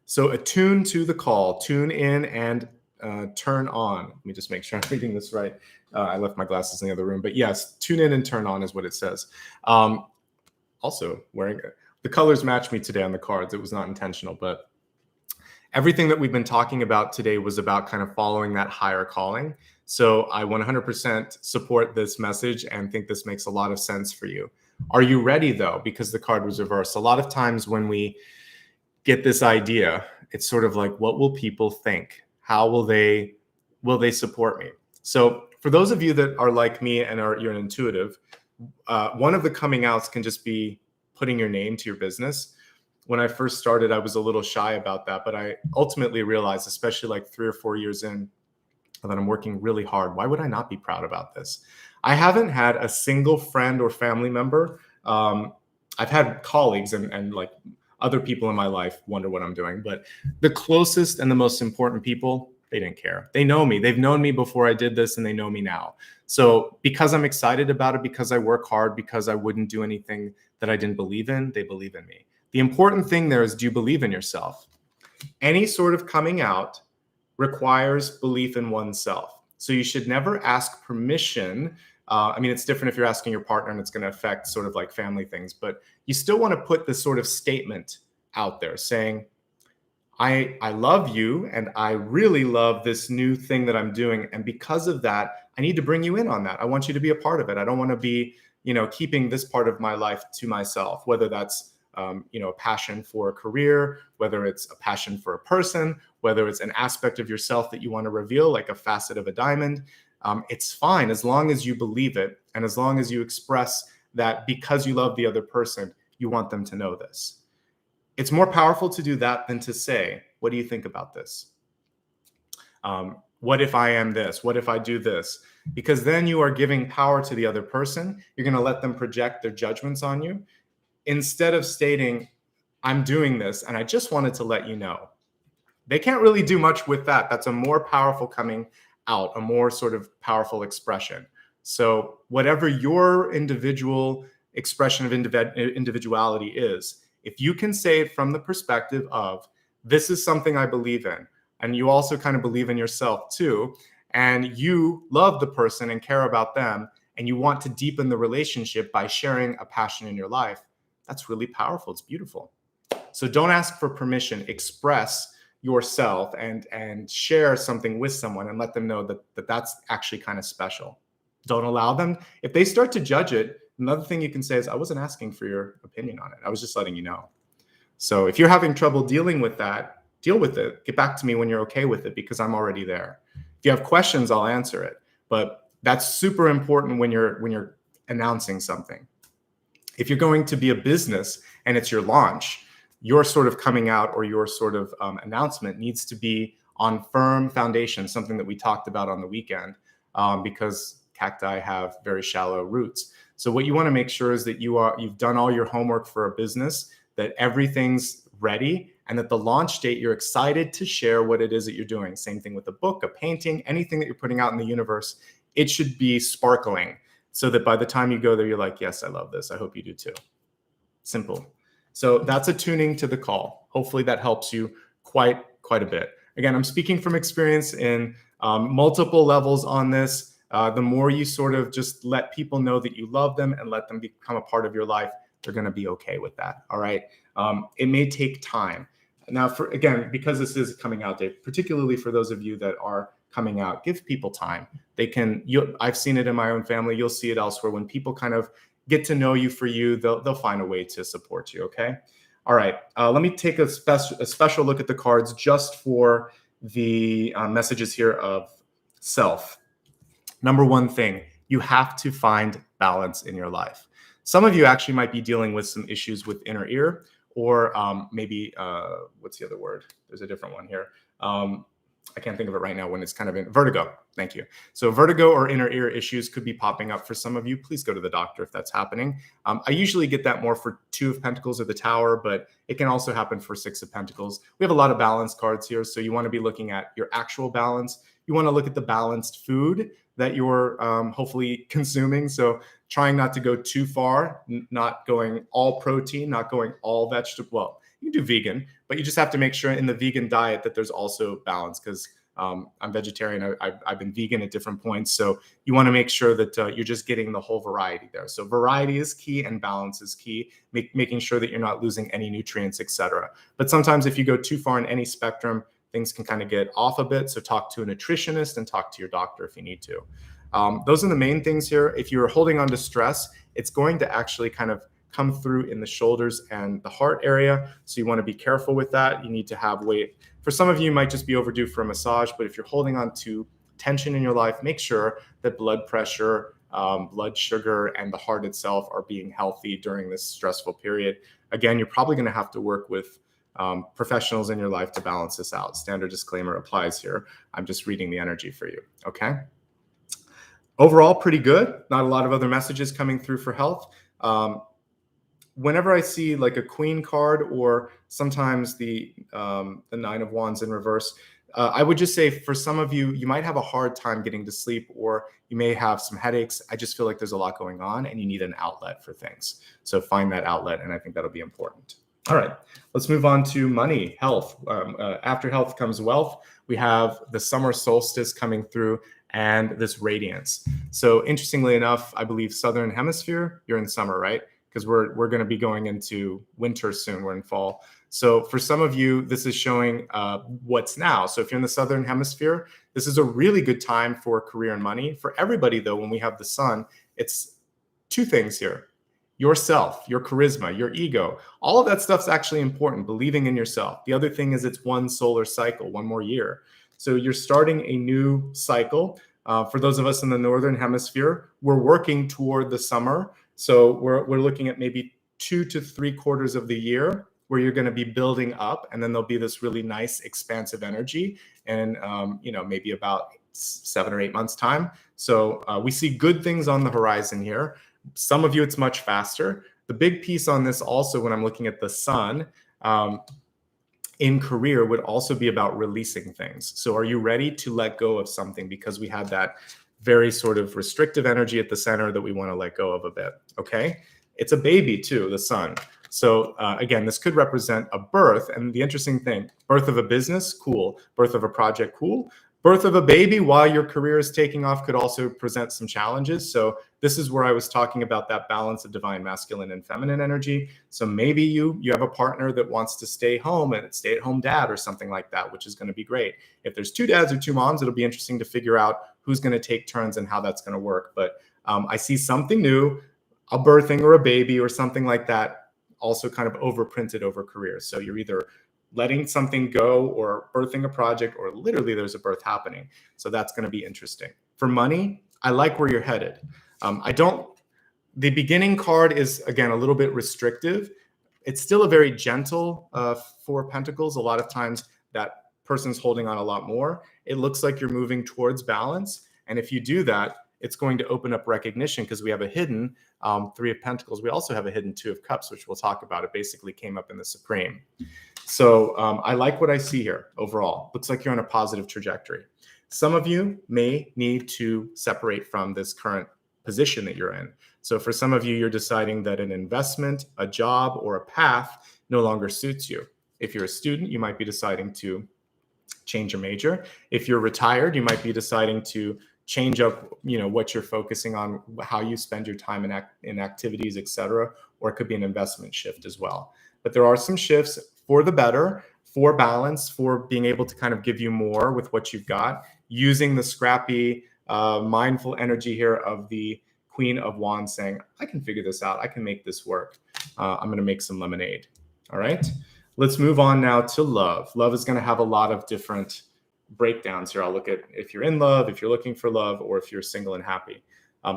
So attune to the call, tune in and turn on. Let me just make sure I'm reading this right. I left my glasses in the other room, but yes, tune in and turn on is what it says. Also, the colors match me today on the cards. It was not intentional, but everything that we've been talking about today was about kind of following that higher calling. So I 100% support this message and think this makes a lot of sense for you. Are you ready though? Because the card was reversed. A lot of times when we get this idea, it's sort of like, what will people think? How will they support me? So for those of you that are like me and you're an intuitive, one of the coming outs can just be putting your name to your business. When I first started, I was a little shy about that, but I ultimately realized, especially like 3 or 4 years in, that I'm working really hard. Why would I not be proud about this? I haven't had a single friend or family member. I've had colleagues and like other people in my life wonder what I'm doing, but the closest and the most important people, they didn't care. They know me. They've known me before I did this, and they know me now. So because I'm excited about it, because I work hard, because I wouldn't do anything that I didn't believe in, they believe in me. The important thing there is, do you believe in yourself? Any sort of coming out requires belief in oneself. So you should never ask permission. It's different if you're asking your partner and it's going to affect sort of like family things, but you still want to put this sort of statement out there saying, I love you and I really love this new thing that I'm doing. And because of that, I need to bring you in on that. I want you to be a part of it. I don't want to be, keeping this part of my life to myself, whether that's a passion for a career, whether it's a passion for a person, whether it's an aspect of yourself that you want to reveal, like a facet of a diamond. It's fine as long as you believe it. And as long as you express that because you love the other person, you want them to know this. It's more powerful to do that than to say, what do you think about this? What if I am this? What if I do this? Because then you are giving power to the other person. You're going to let them project their judgments on you instead of stating, I'm doing this and I just wanted to let you know. They can't really do much with that. That's a more powerful coming out, a more sort of powerful expression. So whatever your individual expression of individuality is, if you can say it from the perspective of, this is something I believe in, and you also kind of believe in yourself too, and you love the person and care about them, and you want to deepen the relationship by sharing a passion in your life, that's really powerful. It's beautiful. So don't ask for permission. Express yourself and share something with someone and let them know that that's actually kind of special. Don't allow them. If they start to judge it, another thing you can say is, I wasn't asking for your opinion on it. I was just letting you know. So if you're having trouble dealing with that, deal with it. Get back to me when you're okay with it, because I'm already there. If you have questions, I'll answer it. But that's super important when you're announcing something. If you're going to be a business and it's your launch, your sort of coming out or your sort of announcement needs to be on firm foundation, something that we talked about on the weekend, because cacti have very shallow roots. So what you want to make sure is that you've done all your homework for a business, that everything's ready, and that the launch date, you're excited to share what it is that you're doing. Same thing with a book, a painting, anything that you're putting out in the universe. It should be sparkling so that by the time you go there, you're like, yes, I love this. I hope you do too. Simple. So that's attuning to the call. Hopefully that helps you quite a bit. Again, I'm speaking from experience in multiple levels on this. The more you sort of just let people know that you love them and let them become a part of your life, they're going to be okay with that. All right. It may take time. Now, because this is coming out day, particularly for those of you that are coming out, give people time. I've seen it in my own family. You'll see it elsewhere. When people kind of get to know you for you, they'll find a way to support you. Okay. All right. Let me take a special look at the cards just for the messages here of self. Number one thing, you have to find balance in your life. Some of you actually might be dealing with some issues with inner ear, or maybe, what's the other word? There's a different one here. I can't think of it right now when it's kind of in vertigo. Thank you. So vertigo or inner ear issues could be popping up for some of you. Please go to the doctor if that's happening. I usually get that more for 2 of Pentacles or the Tower, but it can also happen for 6 of Pentacles. We have a lot of balance cards here. So you want to be looking at your actual balance. You want to look at the balanced food that you're hopefully consuming. So trying not to go too far, not going all protein, not going all vegetable. Well, you can do vegan, but you just have to make sure in the vegan diet that there's also balance, because I'm vegetarian. I've been vegan at different points. So you want to make sure that you're just getting the whole variety there. So variety is key and balance is key, making sure that you're not losing any nutrients, etc. But sometimes if you go too far in any spectrum, things can kind of get off a bit. So talk to a nutritionist and talk to your doctor if you need to. Those are the main things here. If you're holding on to stress, it's going to actually kind of come through in the shoulders and the heart area. So you want to be careful with that. You need to have weight. For some of you, you might just be overdue for a massage, but if you're holding on to tension in your life, make sure that blood pressure, blood sugar, and the heart itself are being healthy during this stressful period. Again, you're probably going to have to work with professionals in your life to balance this out. Standard disclaimer applies here. I'm just reading the energy for you. Okay. Overall, pretty good. Not a lot of other messages coming through for health. Whenever I see like a Queen card or sometimes the 9 of Wands in reverse, I would just say for some of you, you might have a hard time getting to sleep, or you may have some headaches. I just feel like there's a lot going on and you need an outlet for things. So find that outlet, and I think that'll be important. All right, let's move on to money, health. After health comes wealth. We have the summer solstice coming through and this radiance. So interestingly enough, I believe Southern Hemisphere, you're in summer, right? Because we're going to be going into winter soon. We're in fall. So for some of you, this is showing what's now. So if you're in the Southern Hemisphere, this is a really good time for career and money. For everybody, though, when we have the sun, it's 2 things here. Yourself, your charisma, your ego, all of that stuff's actually important, believing in yourself. The other thing is it's 1 solar cycle, 1 more year. So you're starting a new cycle. For those of us in the Northern Hemisphere, we're working toward the summer. So we're looking at maybe 2 to 3 quarters of the year where you're going to be building up, and then there'll be this really nice expansive energy, and maybe about 7 or 8 months time. So we see good things on the horizon here. Some of you, it's much faster. The big piece on this also, when I'm looking at the sun in career, would also be about releasing things. So are you ready to let go of something? Because we had that very sort of restrictive energy at the center that we want to let go of a bit. Okay. It's a baby too, the sun. So again, this could represent a birth. And the interesting thing, birth of a business, cool. Birth of a project, cool. Birth of a baby while your career is taking off could also present some challenges. So this is where I was talking about that balance of divine masculine and feminine energy. So maybe you have a partner that wants to stay home and stay-at-home dad or something like that, which is going to be great. If there's 2 dads or 2 moms, it'll be interesting to figure out who's going to take turns and how that's going to work. But I see something new, a birthing or a baby or something like that, also kind of overprinted over career. So you're either letting something go or birthing a project, or literally there's a birth happening. So that's going to be interesting. For money, I like where you're headed. The beginning card is, again, a little bit restrictive. It's still a very gentle 4 of Pentacles. A lot of times that person's holding on a lot more, it looks like you're moving towards balance. And if you do that, it's going to open up recognition because we have a hidden Three of Pentacles. We also have a hidden Two of Cups, which we'll talk about. It basically came up in the Supreme. So I like what I see here overall. Looks like you're on a positive trajectory. Some of you may need to separate from this current position that you're in. So for some of you, you're deciding that an investment, a job, or a path no longer suits you. If you're a student, you might be deciding to change your major. If you're retired, you might be deciding to change up, what you're focusing on, how you spend your time in activities, etc. Or it could be an investment shift as well. But there are some shifts for the better, for balance, for being able to kind of give you more with what you've got, using the scrappy, mindful energy here of the Queen of Wands saying, I can figure this out. I can make this work. I'm going to make some lemonade. All right. Let's move on now to love. Love is going to have a lot of different breakdowns here. I'll look at if you're in love, if you're looking for love, or if you're single and happy.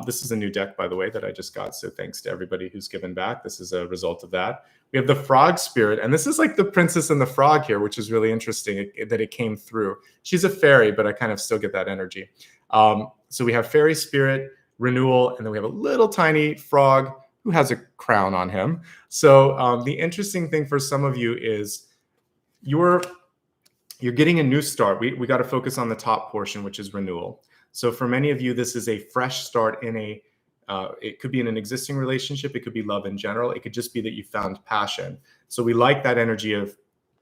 This is a new deck, by the way, that I just got. So thanks to everybody who's given back. This is a result of that. We have the frog spirit. And this is like the princess and the frog here, which is really interesting that it came through. She's a fairy, but I kind of still get that energy. So we have fairy spirit, renewal, and then we have a little tiny frog who has a crown on him. So the interesting thing for some of you is you're getting a new start. We got to focus on the top portion, which is renewal. So for many of you, this is a fresh start in it could be in an existing relationship. It could be love in general. It could just be that you found passion. So we like that energy of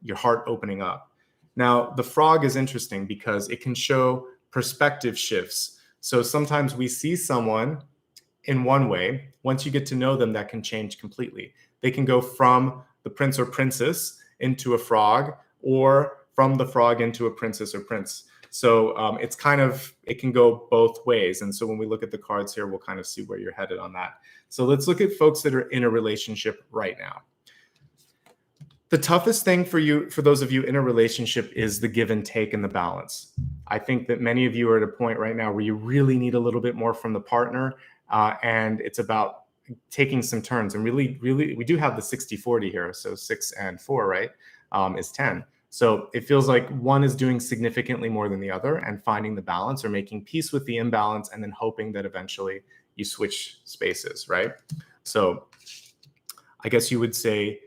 your heart opening up. Now, the frog is interesting because it can show perspective shifts. So sometimes we see someone in one way. Once you get to know them, that can change completely. They can go from the prince or princess into a frog, or from the frog into a princess or prince. So it can go both ways. And so when we look at the cards here, we'll kind of see where you're headed on that. So let's look at folks that are in a relationship right now. The toughest thing for those of you in a relationship is the give and take and the balance. I think that many of you are at a point right now where you really need a little bit more from the partner. And it's about taking some turns. And really, we do have the 60-40 here. So 6 and 4, right, is 10. So it feels like one is doing significantly more than the other, and finding the balance or making peace with the imbalance, and then hoping that eventually you switch spaces, right? So I guess you would say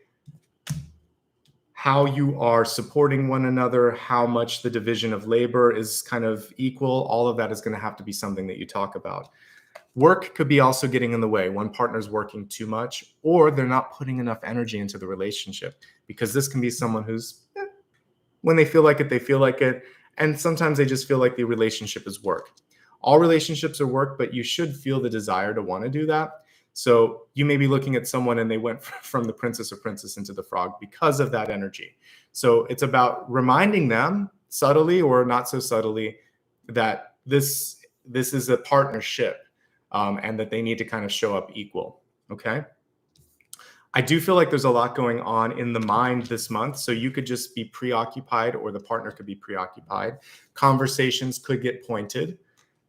how you are supporting one another, how much the division of labor is kind of equal, all of that is going to have to be something that you talk about. Work could be also getting in the way. One partner's working too much, or they're not putting enough energy into the relationship, because this can be someone who's when they feel like it, they feel like it. And sometimes they just feel like the relationship is work. All relationships are work, but you should feel the desire to want to do that. So you may be looking at someone and they went from the princess or princess into the frog because of that energy. So it's about reminding them subtly or not so subtly that this is a partnership, and that they need to kind of show up equal. Okay. I do feel like there's a lot going on in the mind this month. So you could just be preoccupied, or the partner could be preoccupied. Conversations could get pointed.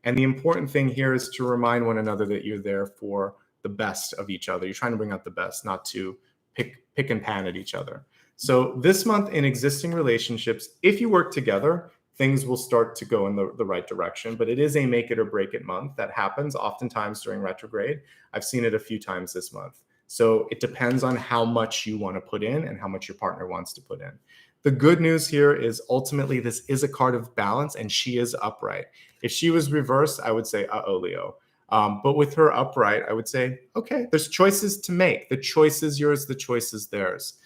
And the important thing here is to remind one another that you're there for the best of each other. You're trying to bring out the best, not to pick and pan at each other. So this month in existing relationships, if you work together, things will start to go in the right direction. But it is a make it or break it month. That happens oftentimes during retrograde. I've seen it a few times this month. So it depends on how much you want to put in and how much your partner wants to put in. The good news here is ultimately this is a card of balance, and she is upright. If she was reversed, I would say, uh-oh, Leo. But with her upright, I would say, okay, there's choices to make. The choice is yours, the choice is theirs.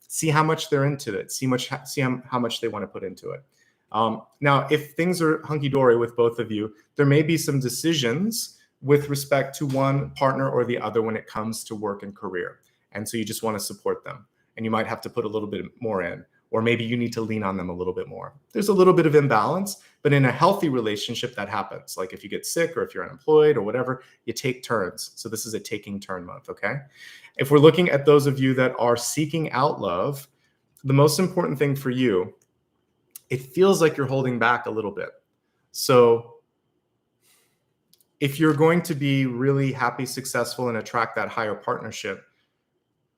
See how much they're into it. See how much they want to put into it. Now, if things are hunky-dory with both of you, there may be some decisions with respect to one partner or the other when it comes to work and career. And so you just want to support them. And you might have to put a little bit more in, or maybe you need to lean on them a little bit more. There's a little bit of imbalance, but in a healthy relationship, that happens. Like if you get sick or if you're unemployed or whatever, you take turns. So this is a taking turn month, okay? If we're looking at those of you that are seeking out love, the most important thing for you, it feels like you're holding back a little bit. So if you're going to be really happy, successful, and attract that higher partnership,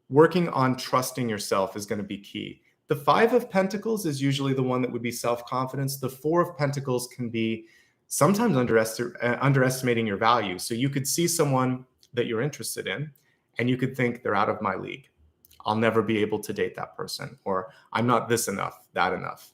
working on trusting yourself is going to be key. The Five of Pentacles is usually the one that would be self-confidence. The Four of Pentacles can be sometimes underestimating your value. So you could see someone that you're interested in, and you could think they're out of my league. I'll never be able to date that person, or I'm not this enough, that enough,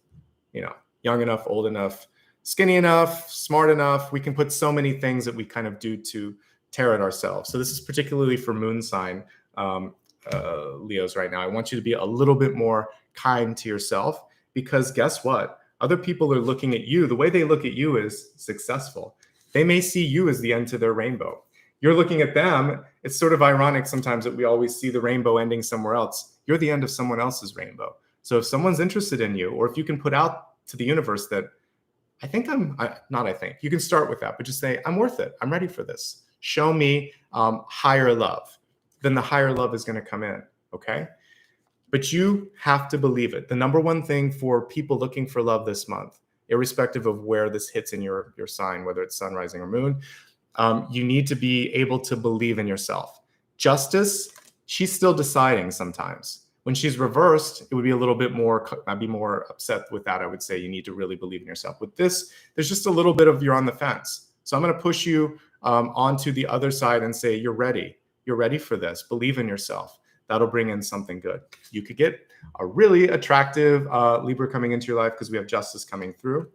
young enough, old enough, skinny enough, smart enough. We can put so many things that we kind of do to tear at ourselves. So this is particularly for moon sign Leos right now. I want you to be a little bit more kind to yourself, because guess what? Other people are looking at you. The way they look at you is successful. They may see you as the end to their rainbow. You're looking at them. It's sort of ironic sometimes that we always see the rainbow ending somewhere else. You're the end of someone else's rainbow. So if someone's interested in you, or if you can put out to the universe that you can start with that, but just say, I'm worth it. I'm ready for this. Show me higher love. Then the higher love is going to come in. Okay. But you have to believe it. The number one thing for people looking for love this month, irrespective of where this hits in your sign, whether it's sun, rising, or moon, you need to be able to believe in yourself. Justice, she's still deciding sometimes. When she's reversed, it would be a little bit more, I'd be more upset with that. I would say you need to really believe in yourself. With this, there's just a little bit of you're on the fence. So I'm going to push you onto the other side and say, you're ready. You're ready for this. Believe in yourself. That'll bring in something good. You could get a really attractive Libra coming into your life because we have justice coming through.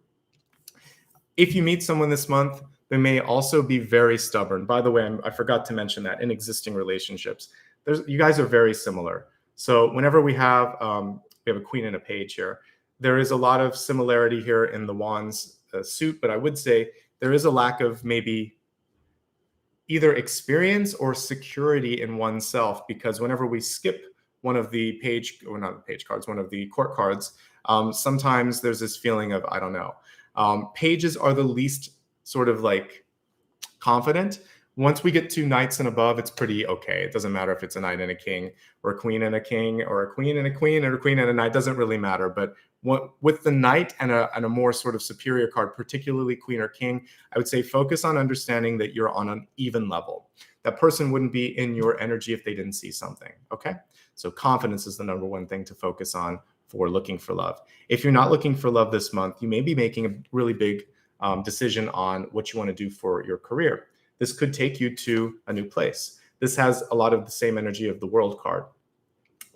If you meet someone this month, they may also be very stubborn. By the way, I forgot to mention that in existing relationships, you guys are very similar. So whenever we have a queen and a page here, there is a lot of similarity here in the wands suit, but I would say there is a lack of maybe either experience or security in oneself, because whenever we skip one of the one of the court cards, sometimes there's this feeling of, I don't know. Pages are the least sort of like confident. Once we get to knights and above, it's pretty okay. It doesn't matter if it's a knight and a king, or a queen and a king, or a queen and a queen, or a queen and a knight. It doesn't really matter. But with the knight and a more sort of superior card, particularly queen or king, I would say focus on understanding that you're on an even level. That person wouldn't be in your energy if they didn't see something, okay? So confidence is the number one thing to focus on for looking for love. If you're not looking for love this month, you may be making a really big decision on what you want to do for your career. This could take you to a new place. This has a lot of the same energy of the world card.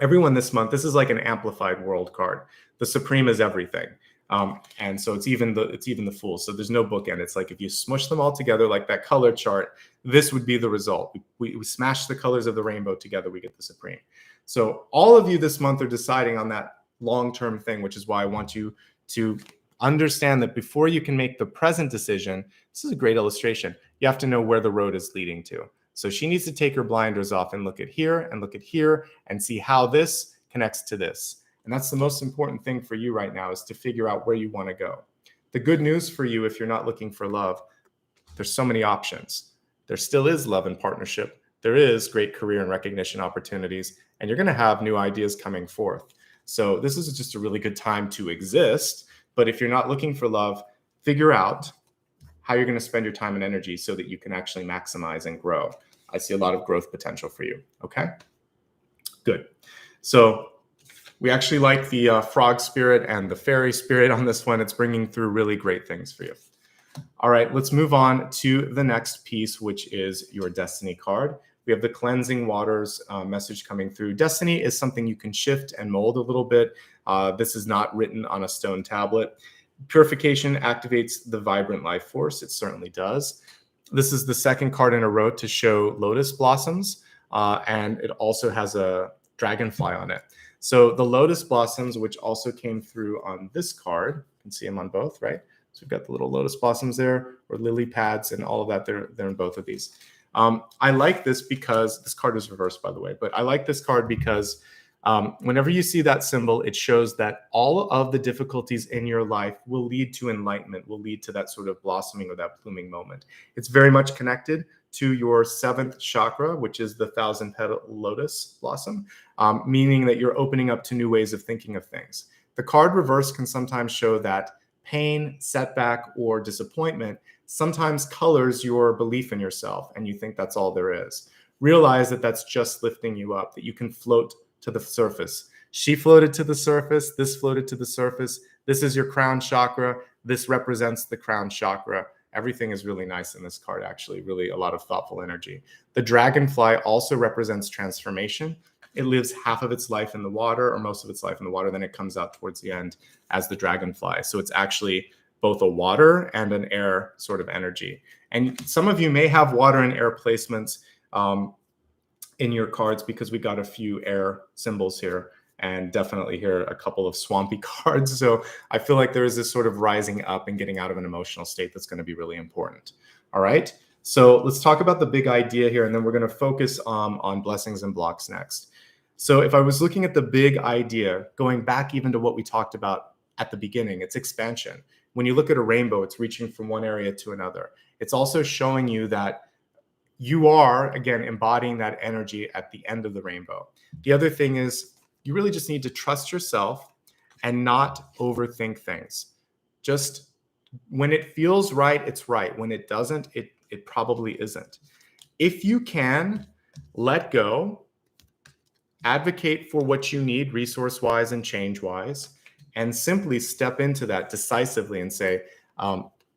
Everyone this month, this is like an amplified world card. The supreme is everything. And so it's even the fool. So there's no bookend. It's like if you smush them all together like that color chart, this would be the result. We smash the colors of the rainbow together, we get the supreme. So all of you this month are deciding on that long-term thing, which is why I want you to understand that before you can make the present decision, this is a great illustration. You have to know where the road is leading to. So she needs to take her blinders off and look at here and look at here and see how this connects to this. And that's the most important thing for you right now, is to figure out where you want to go. The good news for you, if you're not looking for love, there's so many options. There still is love and partnership. There is great career and recognition opportunities, and you're going to have new ideas coming forth. So this is just a really good time to exist. But if you're not looking for love, figure out how you're going to spend your time and energy so that you can actually maximize and grow. I see a lot of growth potential for you. Okay, good. So we actually like the frog spirit and the fairy spirit on this one. It's bringing through really great things for you. All right, let's move on to the next piece, which is your destiny card. We have the cleansing waters message coming through. Destiny is something you can shift and mold a little bit. This is not written on a stone tablet. Purification activates the vibrant life force. It certainly does. This is the second card in a row to show lotus blossoms, and it also has a dragonfly on it. So the lotus blossoms, which also came through on this card, you can see them on both, right? So we've got the little lotus blossoms there, or lily pads, and all of that. They're in both of these. I like this because this card is reversed, by the way, but I like this card because whenever you see that symbol, it shows that all of the difficulties in your life will lead to enlightenment, will lead to that sort of blossoming or that blooming moment. It's very much connected to your 7th chakra, which is the 1,000-petal lotus blossom, meaning that you're opening up to new ways of thinking of things. The card reverse can sometimes show that pain, setback, or disappointment sometimes colors your belief in yourself, and you think that's all there is. Realize that that's just lifting you up, that you can float to the surface. She floated to the surface. This floated to the surface. This is your crown chakra. This represents the crown chakra. Everything is really nice in this card, actually, really a lot of thoughtful energy. The dragonfly also represents transformation. It lives half of its life in the water, or most of its life in the water. Then it comes out towards the end as the dragonfly. So it's actually both a water and an air sort of energy. And some of you may have water and air placements in your cards, because we got a few air symbols here, and definitely here a couple of swampy cards. So I feel like there is this sort of rising up and getting out of an emotional state that's going to be really important. All right. So let's talk about the big idea here, and then we're going to focus on blessings and blocks next. So if I was looking at the big idea, going back even to what we talked about at the beginning, it's expansion. When you look at a rainbow, it's reaching from one area to another. It's also showing you that you are, again, embodying that energy at the end of the rainbow. The other thing is, you really just need to trust yourself and not overthink things. Just when it feels right, it's right. When it doesn't, it probably isn't. If you can let go, advocate for what you need resource-wise and change-wise, and simply step into that decisively and say,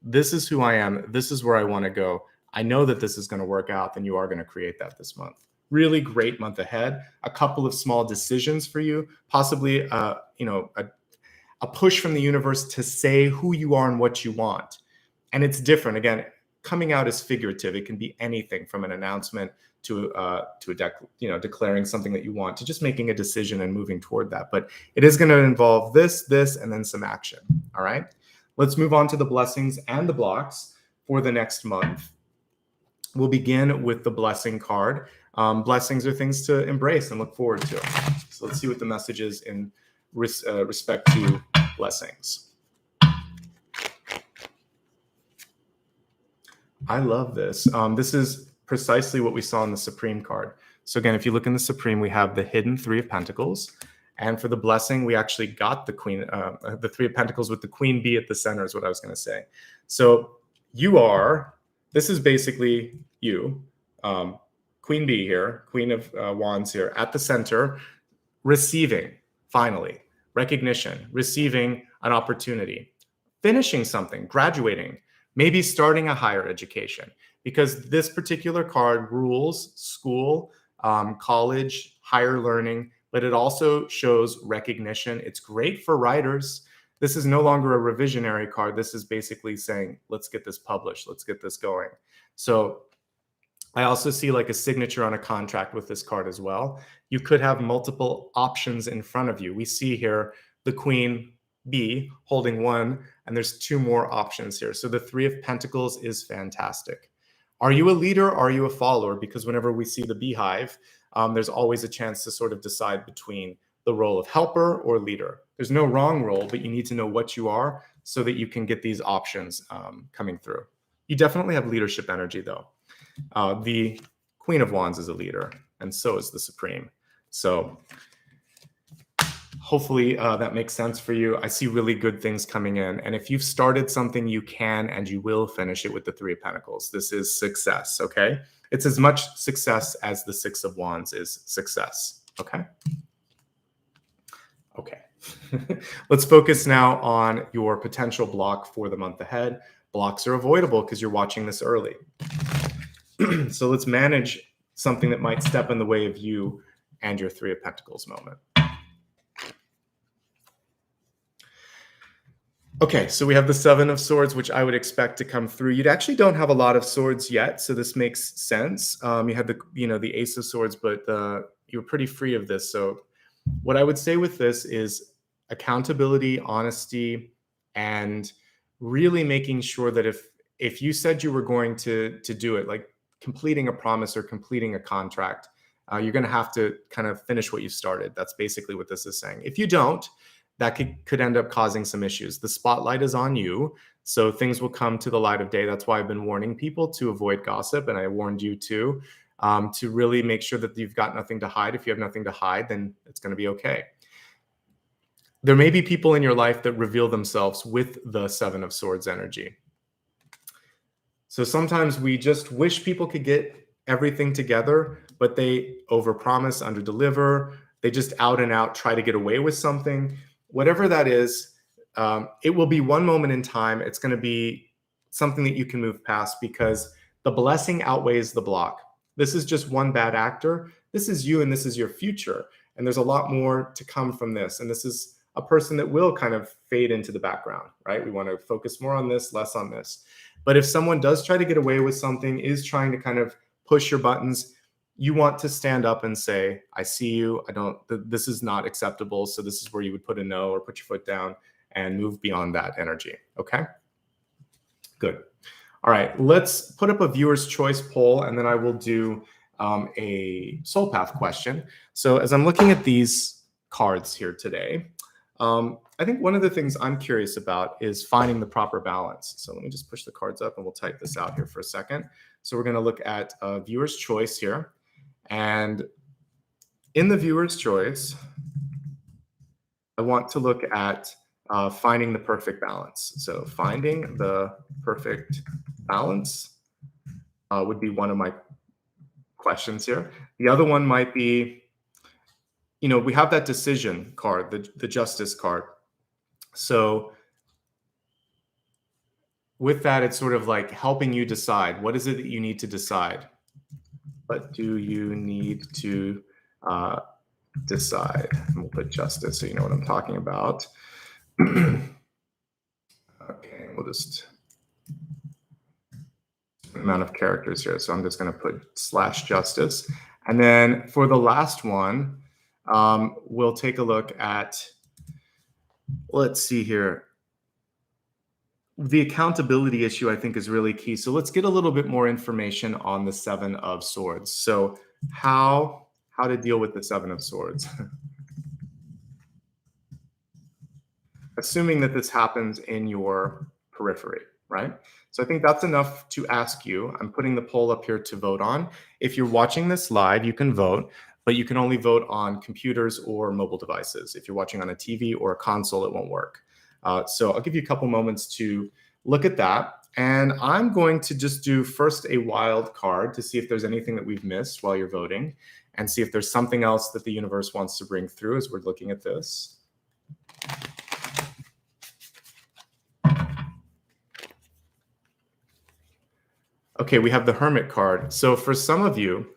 this is who I am. This is where I want to go. I know that this is going to work out. Then you are going to create that this month. Really great month ahead. A couple of small decisions for you, possibly a push from the universe to say who you are and what you want. And it's different. Again, coming out is figurative. It can be anything from an announcement to declaring something that you want, to just making a decision and moving toward that. But it is going to involve this, and then some action. All right. Let's move on to the blessings and the blocks for the next month. We'll begin with the blessing card. Blessings are things to embrace and look forward to. So let's see what the message is in respect to blessings. I love this. This is precisely what we saw in the Supreme card. So again, if you look in the Supreme, we have the hidden Three of Pentacles. And for the blessing, we actually got the Queen, the Three of Pentacles with the Queen Bee at the center is what I was going to say. So this is basically you, Queen Bee here, Queen of Wands here at the center, receiving, finally, recognition, receiving an opportunity, finishing something, graduating, maybe starting a higher education, because this particular card rules school, college, higher learning, but it also shows recognition. It's great for writers. This is no longer a revisionary card. This is basically saying, let's get this published. Let's get this going. So I also see like a signature on a contract with this card as well. You could have multiple options in front of you. We see here the Queen Bee holding one, and there's two more options here. So the Three of Pentacles is fantastic. Are you a leader? Or are you a follower? Because whenever we see the beehive, there's always a chance to sort of decide between the role of helper or leader. There's no wrong role, but you need to know what you are so that you can get these options coming through. You definitely have leadership energy, though. The Queen of Wands is a leader, and so is the Supreme. So hopefully that makes sense for you. I see really good things coming in. And if you've started something, you can and you will finish it with the Three of Pentacles. This is success, okay? It's as much success as the Six of Wands is success, okay? Okay. Let's focus now on your potential block for the month ahead. Blocks are avoidable because you're watching this early. So let's manage something that might step in the way of you and your Three of Pentacles moment. Okay, so we have the Seven of Swords, which I would expect to come through. You actually don't have a lot of swords yet, so this makes sense. You had the Ace of Swords, but you were pretty free of this. So what I would say with this is accountability, honesty, and really making sure that if you said you were going to do it, like completing a promise or completing a contract, you're going to have to kind of finish what you started. That's basically what this is saying. If you don't, that could end up causing some issues. The spotlight is on you, so things will come to the light of day. That's why I've been warning people to avoid gossip, and I warned you too, to really make sure that you've got nothing to hide. If you have nothing to hide, then it's going to be okay. There may be people in your life that reveal themselves with the Seven of Swords energy. So sometimes we just wish people could get everything together, but they overpromise, underdeliver, they just out and out try to get away with something. Whatever that is, it will be one moment in time. It's going to be something that you can move past because the blessing outweighs the block. This is just one bad actor. This is you and this is your future. And there's a lot more to come from this. And this is a person that will kind of fade into the background, right? We want to focus more on this, less on this. But if someone does try to get away with something, is trying to kind of push your buttons, you want to stand up and say, I see you. This is not acceptable. So this is where you would put a no or put your foot down and move beyond that energy. Okay, good. All right, let's put up a viewer's choice poll, and then I will do a soul path question. So as I'm looking at these cards here today, I think one of the things I'm curious about is finding the proper balance. So let me just push the cards up and we'll type this out here for a second. So we're going to look at viewer's choice here. And in the viewer's choice, I want to look at finding the perfect balance. So finding the perfect balance would be one of my questions here. The other one might be, you know, we have that decision card, the justice card. So with that, it's sort of like helping you decide. What is it that you need to decide? What do you need to decide? And we'll put justice so you know what I'm talking about. Okay, we'll just amount of characters here. So I'm just going to put /justice. And then for the last one, we'll take a look at, let's see here. The accountability issue, I think, is really key. So let's get a little bit more information on the Seven of Swords. So how to deal with the Seven of Swords. Assuming that this happens in your periphery, right? So I think that's enough to ask you. I'm putting the poll up here to vote on. If you're watching this live, you can vote, but you can only vote on computers or mobile devices. If you're watching on a TV or a console, it won't work. So I'll give you a couple moments to look at that. And I'm going to just do first a wild card to see if there's anything that we've missed while you're voting and see if there's something else that the universe wants to bring through as we're looking at this. Okay, we have the Hermit card. So for some of you,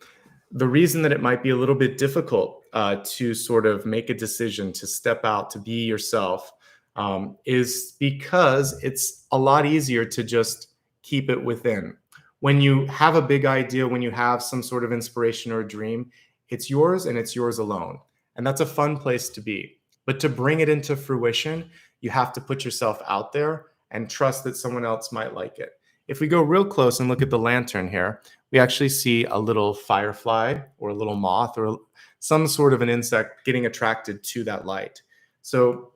the reason that it might be a little bit difficult to sort of make a decision to step out, to be yourself, is because it's a lot easier to just keep it within. When you have a big idea, when you have some sort of inspiration or a dream, it's yours and it's yours alone. And that's a fun place to be. But to bring it into fruition, you have to put yourself out there and trust that someone else might like it. If we go real close and look at the lantern here, we actually see a little firefly or a little moth or some sort of an insect getting attracted to that light. So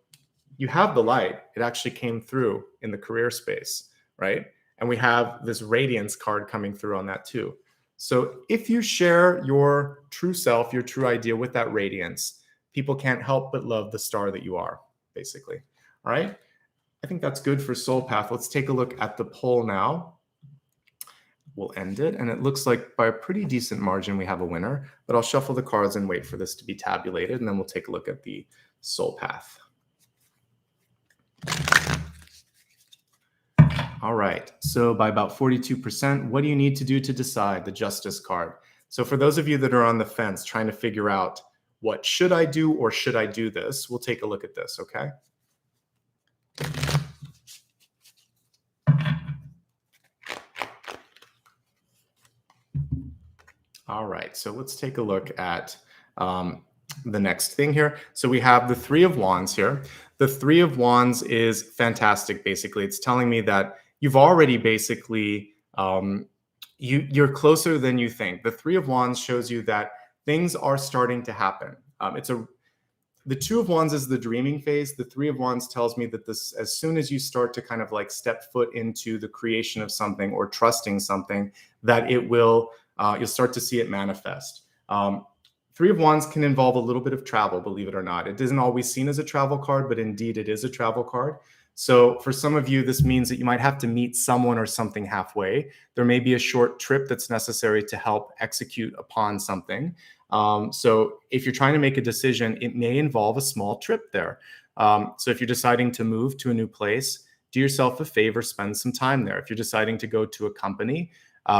you have the light. It actually came through in the career space, right? And we have this radiance card coming through on that too. So if you share your true self, your true idea with that radiance, people can't help but love the star that you are, basically. All right? I think that's good for Soul Path. Let's take a look at the poll now. We'll end it. And it looks like by a pretty decent margin, we have a winner. But I'll shuffle the cards and wait for this to be tabulated. And then we'll take a look at the Soul Path. All right. So by about 42%, what do you need to do to decide? The Justice card. So for those of you that are on the fence trying to figure out what should I do or should I do this, we'll take a look at this, okay? All right, so let's take a look at the next thing here. So we have the Three of Wands here. The Three of Wands is fantastic, basically. It's telling me that you've already basically, you're closer than you think. The Three of Wands shows you that things are starting to happen. The Two of Wands is the dreaming phase. The Three of Wands tells me that this, as soon as you start to kind of like step foot into the creation of something or trusting something, that it will, you'll start to see it manifest. Three of Wands can involve a little bit of travel, believe it or not. It isn't always seen as a travel card, but indeed it is a travel card. So for some of you, this means that you might have to meet someone or something halfway. There may be a short trip that's necessary to help execute upon something. So if you're trying to make a decision, it may involve a small trip there. So if you're deciding to move to a new place, do yourself a favor, spend some time there. If you're deciding to go to a company,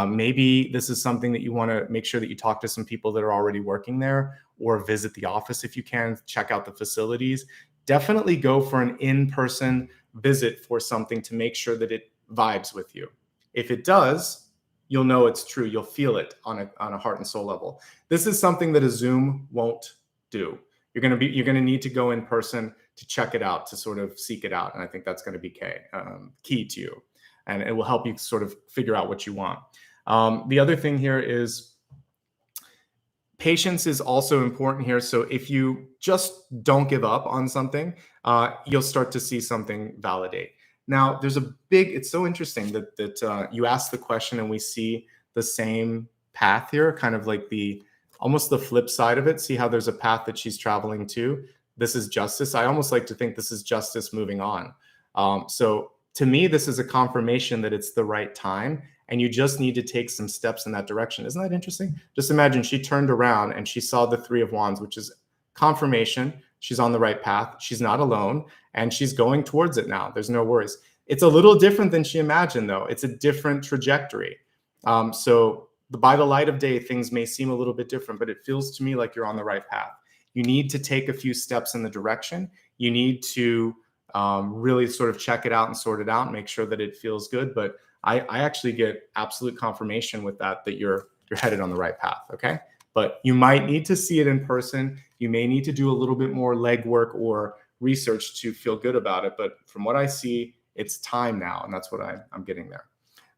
maybe this is something that you want to make sure that you talk to some people that are already working there, or visit the office if you can, check out the facilities. Definitely go for an in-person visit for something to make sure that it vibes with you. If it does, you'll know it's true. You'll feel it on a heart and soul level. This is something that a Zoom won't do. You're going to need to go in person to check it out, to sort of seek it out. And I think that's going to be key to you. And it will help you sort of figure out what you want. The other thing here is patience is also important here. So if you just don't give up on something, you'll start to see something validate. Now, it's so interesting that you ask the question and we see the same path here, kind of like almost the flip side of it. See how there's a path that she's traveling to. This is justice. I almost like to think this is justice moving on. So to me, this is a confirmation that it's the right time, and you just need to take some steps in that direction. Isn't that interesting? Just imagine she turned around and she saw the Three of Wands, which is confirmation. She's on the right path. She's not alone, and she's going towards it now. There's no worries. It's a little different than she imagined, though. It's a different trajectory. So by the light of day, things may seem a little bit different, but it feels to me like you're on the right path. You need to take a few steps in the direction. You need to really sort of check it out and sort it out and make sure that it feels good. But I actually get absolute confirmation with that you're headed on the right path. Okay. But you might need to see it in person. You may need to do a little bit more legwork or research to feel good about it. But from what I see, it's time now. And that's what I'm getting there.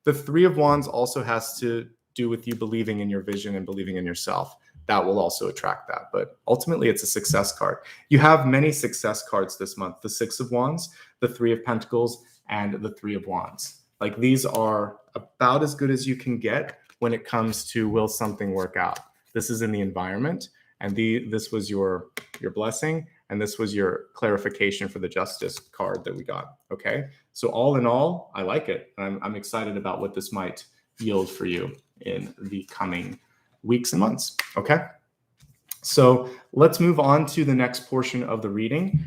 The Three of Wands also has to do with you believing in your vision and believing in yourself. That will also attract that. But ultimately, it's a success card. You have many success cards this month. The Six of Wands, the Three of Pentacles, and the Three of Wands. Like, these are about as good as you can get when it comes to will something work out. This is in the environment, and this was your blessing, and this was your clarification for the Justice card that we got. Okay, so all in all, I like it. I'm excited about what this might yield for you in the coming weeks and months. Okay, so let's move on to the next portion of the reading.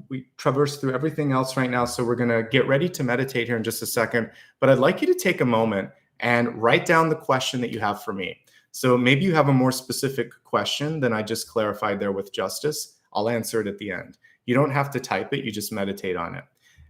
We traversed through everything else right now, so we're going to get ready to meditate here in just a second. But I'd like you to take a moment and write down the question that you have for me. So maybe you have a more specific question than I just clarified there with Justice. I'll answer it at the end. You don't have to type it, you just meditate on it.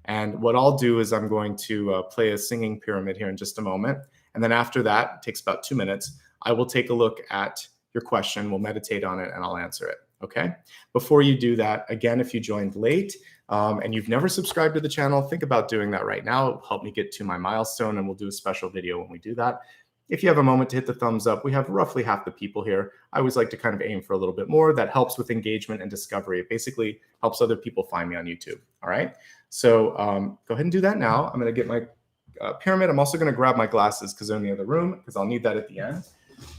And what I'll do is I'm going to play a singing pyramid here in just a moment. And then after that, it takes about 2 minutes, I will take a look at your question, we'll meditate on it, and I'll answer it. Okay? Before you do that, again, if you joined late and you've never subscribed to the channel, think about doing that right now. It'll help me get to my milestone, and we'll do a special video when we do that. If you have a moment to hit the thumbs up, we have roughly half the people here. I always like to kind of aim for a little bit more. That helps with engagement and discovery. It basically helps other people find me on YouTube. All right? So go ahead and do that now. I'm going to get my pyramid. I'm also going to grab my glasses because they're in the other room, because I'll need that at the end.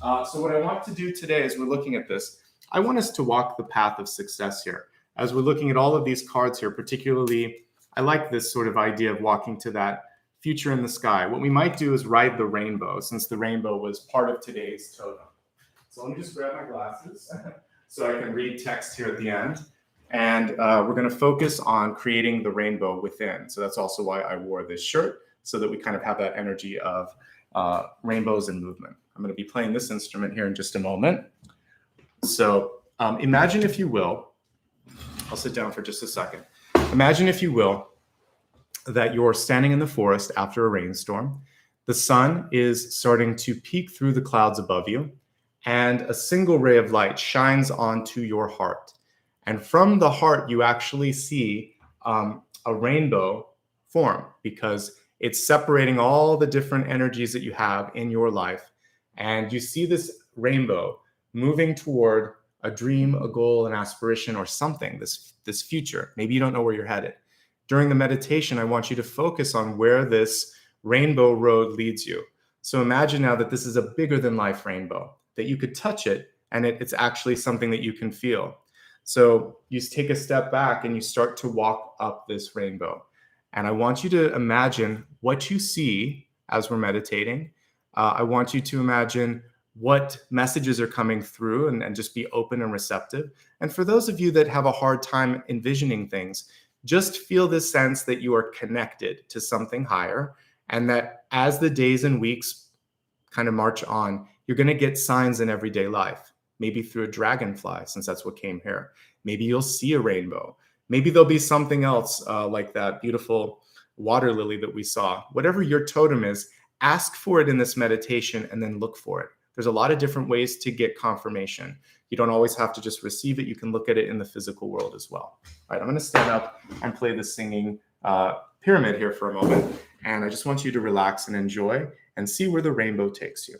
So what I want to do today as we're looking at this, I want us to walk the path of success here. As we're looking at all of these cards here, particularly, I like this sort of idea of walking to that future in the sky. What we might do is ride the rainbow, since the rainbow was part of today's totem. So let me just grab my glasses so I can read text here at the end. And we're going to focus on creating the rainbow within. So that's also why I wore this shirt, so that we kind of have that energy of rainbows and movement. I'm going to be playing this instrument here in just a moment. So imagine, if you will, I'll sit down for just a second. Imagine, if you will, that you're standing in the forest after a rainstorm. The sun is starting to peek through the clouds above you, and a single ray of light shines onto your heart. And from the heart, you actually see a rainbow form, because it's separating all the different energies that you have in your life. And you see this rainbow moving toward a dream, a goal, an aspiration, or something, this future. Maybe you don't know where you're headed. During the meditation, I want you to focus on where this rainbow road leads you. So imagine now that this is a bigger than life rainbow, that you could touch it, and it's actually something that you can feel. So you take a step back and you start to walk up this rainbow. And I want you to imagine what you see as we're meditating. I want you to imagine what messages are coming through, and just be open and receptive. And for those of you that have a hard time envisioning things, just feel this sense that you are connected to something higher, and that as the days and weeks kind of march on, you're going to get signs in everyday life, maybe through a dragonfly, since that's what came here. Maybe you'll see a rainbow. Maybe there'll be something else like that beautiful water lily that we saw. Whatever your totem is, ask for it in this meditation and then look for it. There's a lot of different ways to get confirmation. You don't always have to just receive it. You can look at it in the physical world as well. All right, I'm going to stand up and play the singing pyramid here for a moment. And I just want you to relax and enjoy and see where the rainbow takes you.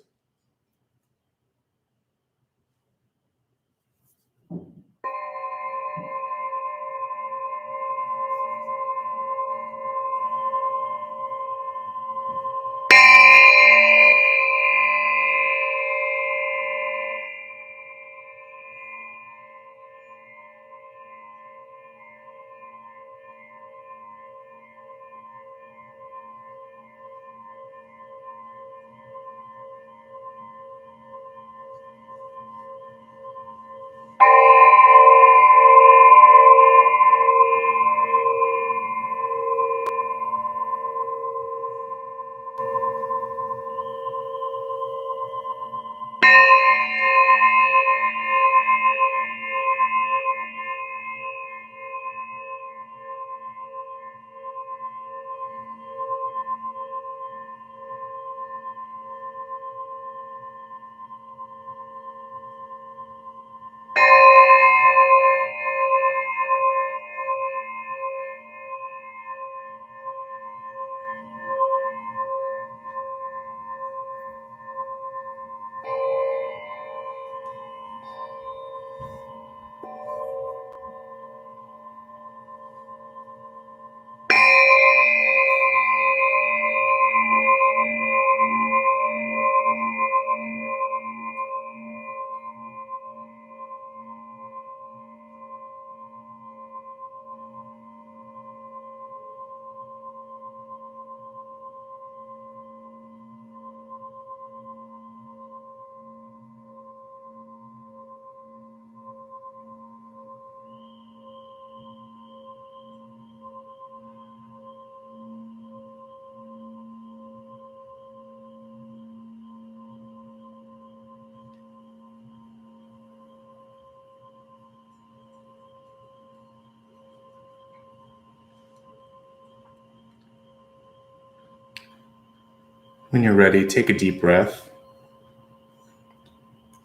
When you're ready, take a deep breath.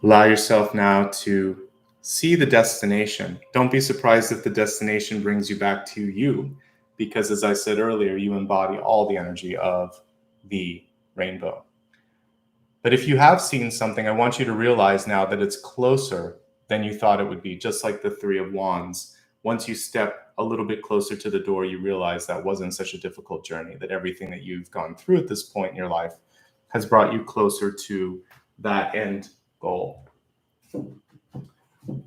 Allow yourself now to see the destination. Don't be surprised if the destination brings you back to you, because as I said earlier, you embody all the energy of the rainbow. But if you have seen something, I want you to realize now that it's closer than you thought it would be, just like the Three of Wands. Once you step a little bit closer to the door, you realize that wasn't such a difficult journey, that everything that you've gone through at this point in your life has brought you closer to that end goal.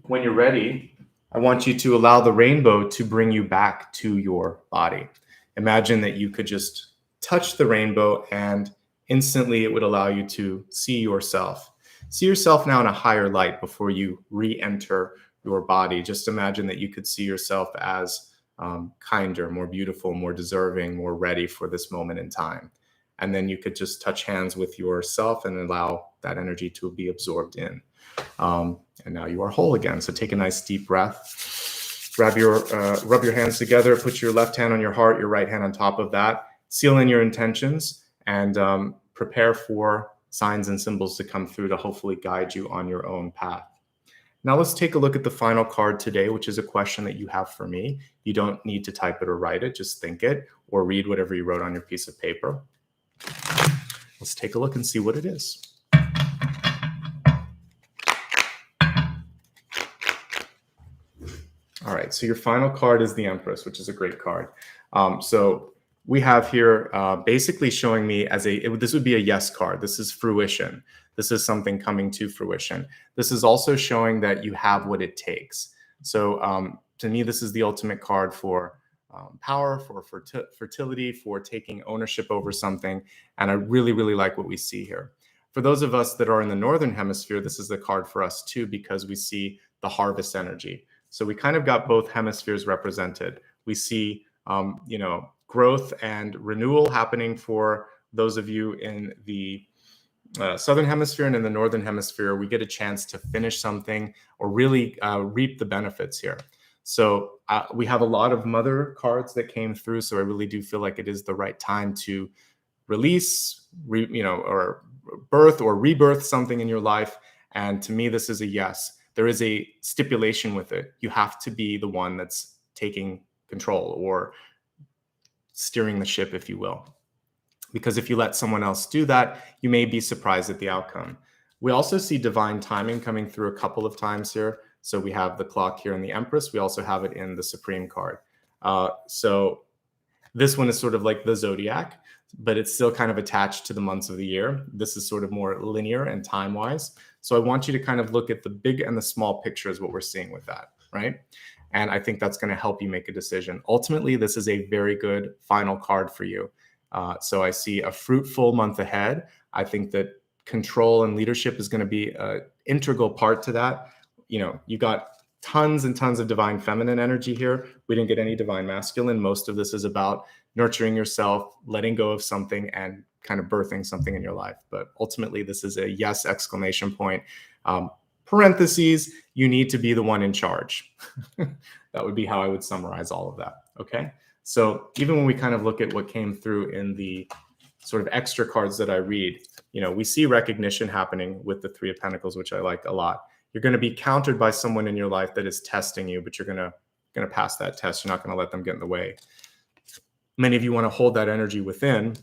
When you're ready, I want you to allow the rainbow to bring you back to your body. Imagine that you could just touch the rainbow and instantly it would allow you to see yourself. See yourself now in a higher light before you re-enter your body. Just imagine that you could see yourself as kinder, more beautiful, more deserving, more ready for this moment in time. And then you could just touch hands with yourself and allow that energy to be absorbed in. And now you are whole again. So take a nice deep breath. Rub your hands together. Put your left hand on your heart, your right hand on top of that. Seal in your intentions and prepare for signs and symbols to come through to hopefully guide you on your own path. Now let's take a look at the final card today, which is a question that you have for me. You don't need to type it or write it. Just think it or read whatever you wrote on your piece of paper. Let's take a look and see what it is. All right, so your final card is the Empress, which is a great card. So we have here basically showing me as this would be a yes card. This is fruition. This is something coming to fruition. This is also showing that you have what it takes. So to me, this is the ultimate card for power, for fertility, for taking ownership over something. And I really, really like what we see here. For those of us that are in the Northern Hemisphere, this is the card for us too, because we see the harvest energy. So we kind of got both hemispheres represented. We see, growth and renewal happening for those of you in the Southern Hemisphere, and in the Northern Hemisphere, we get a chance to finish something or really reap the benefits here. So we have a lot of mother cards that came through. So I really do feel like it is the right time to release, or birth or rebirth something in your life. And to me, this is a yes. There is a stipulation with it. You have to be the one that's taking control or steering the ship, if you will. Because if you let someone else do that, you may be surprised at the outcome. We also see divine timing coming through a couple of times here. So we have the clock here in the Empress. We also have it in the Supreme card. So this one is sort of like the zodiac, but it's still kind of attached to the months of the year. This is sort of more linear and time-wise. So I want you to kind of look at the big and the small picture is what we're seeing with that, right? And I think that's going to help you make a decision. Ultimately, this is a very good final card for you. So I see a fruitful month ahead. I think that control and leadership is going to be an integral part to that. You got tons and tons of divine feminine energy here. We didn't get any divine masculine. Most of this is about nurturing yourself, letting go of something, and kind of birthing something in your life. But ultimately, this is a yes exclamation point. Parentheses, you need to be the one in charge. That would be how I would summarize all of that. Okay. So even when we kind of look at what came through in the sort of extra cards that I read, we see recognition happening with the Three of Pentacles, which I like a lot. You're going to be countered by someone in your life that is testing you, but you're going to pass that test. You're not going to let them get in the way. Many of you want to hold that energy within,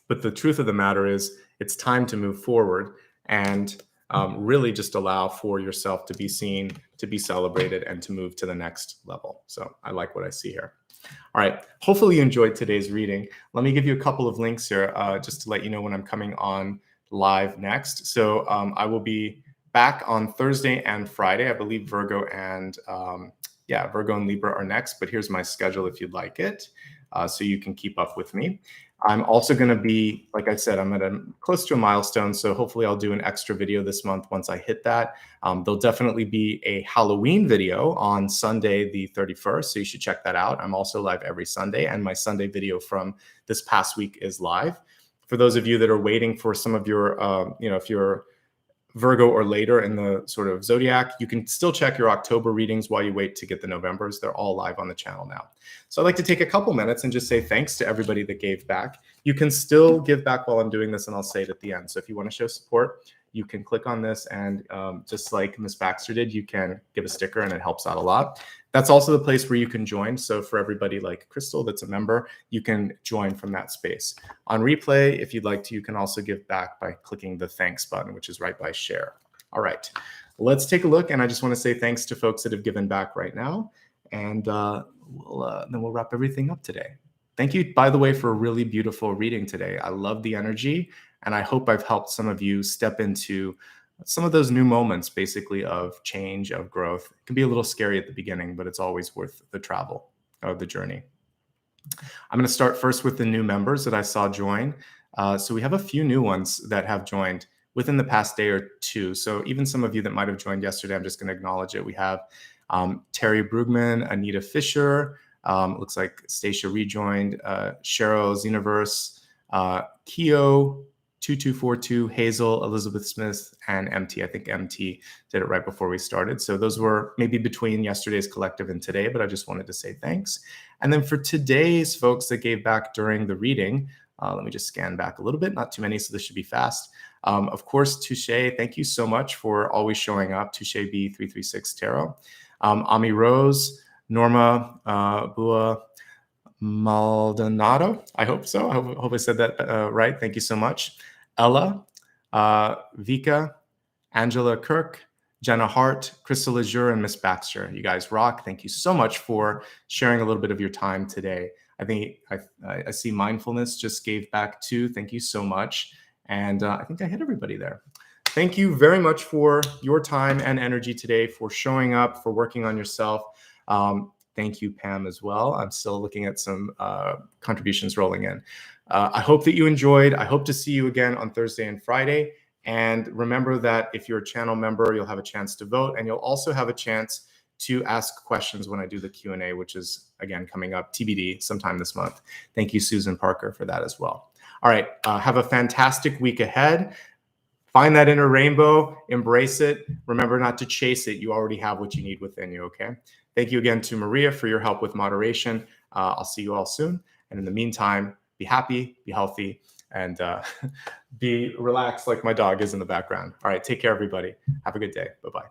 but the truth of the matter is it's time to move forward and really just allow for yourself to be seen, to be celebrated, and to move to the next level. So I like what I see here. All right. Hopefully you enjoyed today's reading. Let me give you a couple of links here just to let you know when I'm coming on live next. So I will be back on Thursday and Friday. I believe Virgo and Libra are next, but here's my schedule if you'd like it, so you can keep up with me. I'm also going to be, like I said, I'm at close to a milestone, so hopefully I'll do an extra video this month once I hit that. There'll definitely be a Halloween video on Sunday the 31st, so you should check that out. I'm also live every Sunday, and my Sunday video from this past week is live. For those of you that are waiting for some of your, if you're Virgo or later in the sort of zodiac, you can still check your October readings while you wait to get the Novembers. They're all live on the channel now. So I'd like to take a couple minutes and just say thanks to everybody that gave back. You can still give back while I'm doing this, and I'll say it at the end. So if you want to show support, you can click on this, and just like Miss Baxter did, you can give a sticker, and it helps out a lot. That's also the place where you can join. So for everybody like Crystal that's a member, you can join from that space. On replay, if you'd like to, you can also give back by clicking the thanks button, which is right by share. All right, let's take a look. And I just want to say thanks to folks that have given back right now. And then we'll wrap everything up today. Thank you, by the way, for a really beautiful reading today. I love the energy, and I hope I've helped some of you step into some of those new moments, basically, of change, of growth. It can be a little scary at the beginning, but it's always worth the travel of the journey. I'm going to start first with the new members that I saw join. So we have a few new ones that have joined within the past day or two. So even some of you that might have joined yesterday, I'm just going to acknowledge it. We have Terry Brugman, Anita Fisher, looks like Stacia rejoined, Cheryl Xeniverse, Keo, 2242, Hazel, Elizabeth Smith, and MT. I think MT did it right before we started. So those were maybe between yesterday's collective and today, but I just wanted to say thanks. And then for today's folks that gave back during the reading, let me just scan back a little bit, not too many, so this should be fast. Of course, Touche, thank you so much for always showing up. Touche B336 Tarot. Ami Rose, Norma, Bua, Maldonado, I hope so. I hope I said that right. Thank you so much. Ella, Vika, Angela Kirk, Jenna Hart, Crystal Azure, and Miss Baxter. You guys rock. Thank you so much for sharing a little bit of your time today. I think I see mindfulness just gave back too. Thank you so much. And I think I hit everybody there. Thank you very much for your time and energy today, for showing up, for working on yourself. Thank you, Pam, as well. I'm still looking at some contributions rolling in. I hope that you enjoyed. I hope to see you again on Thursday and Friday. And remember that if you're a channel member, you'll have a chance to vote, and you'll also have a chance to ask questions when I do the Q&A, which is, again, coming up TBD sometime this month. Thank you, Susan Parker, for that as well. All right, have a fantastic week ahead. Find that inner rainbow, embrace it. Remember not to chase it. You already have what you need within you, okay? Thank you again to Maria for your help with moderation. I'll see you all soon. And in the meantime, be happy, be healthy, and be relaxed like my dog is in the background. All right, take care, everybody. Have a good day. Bye-bye.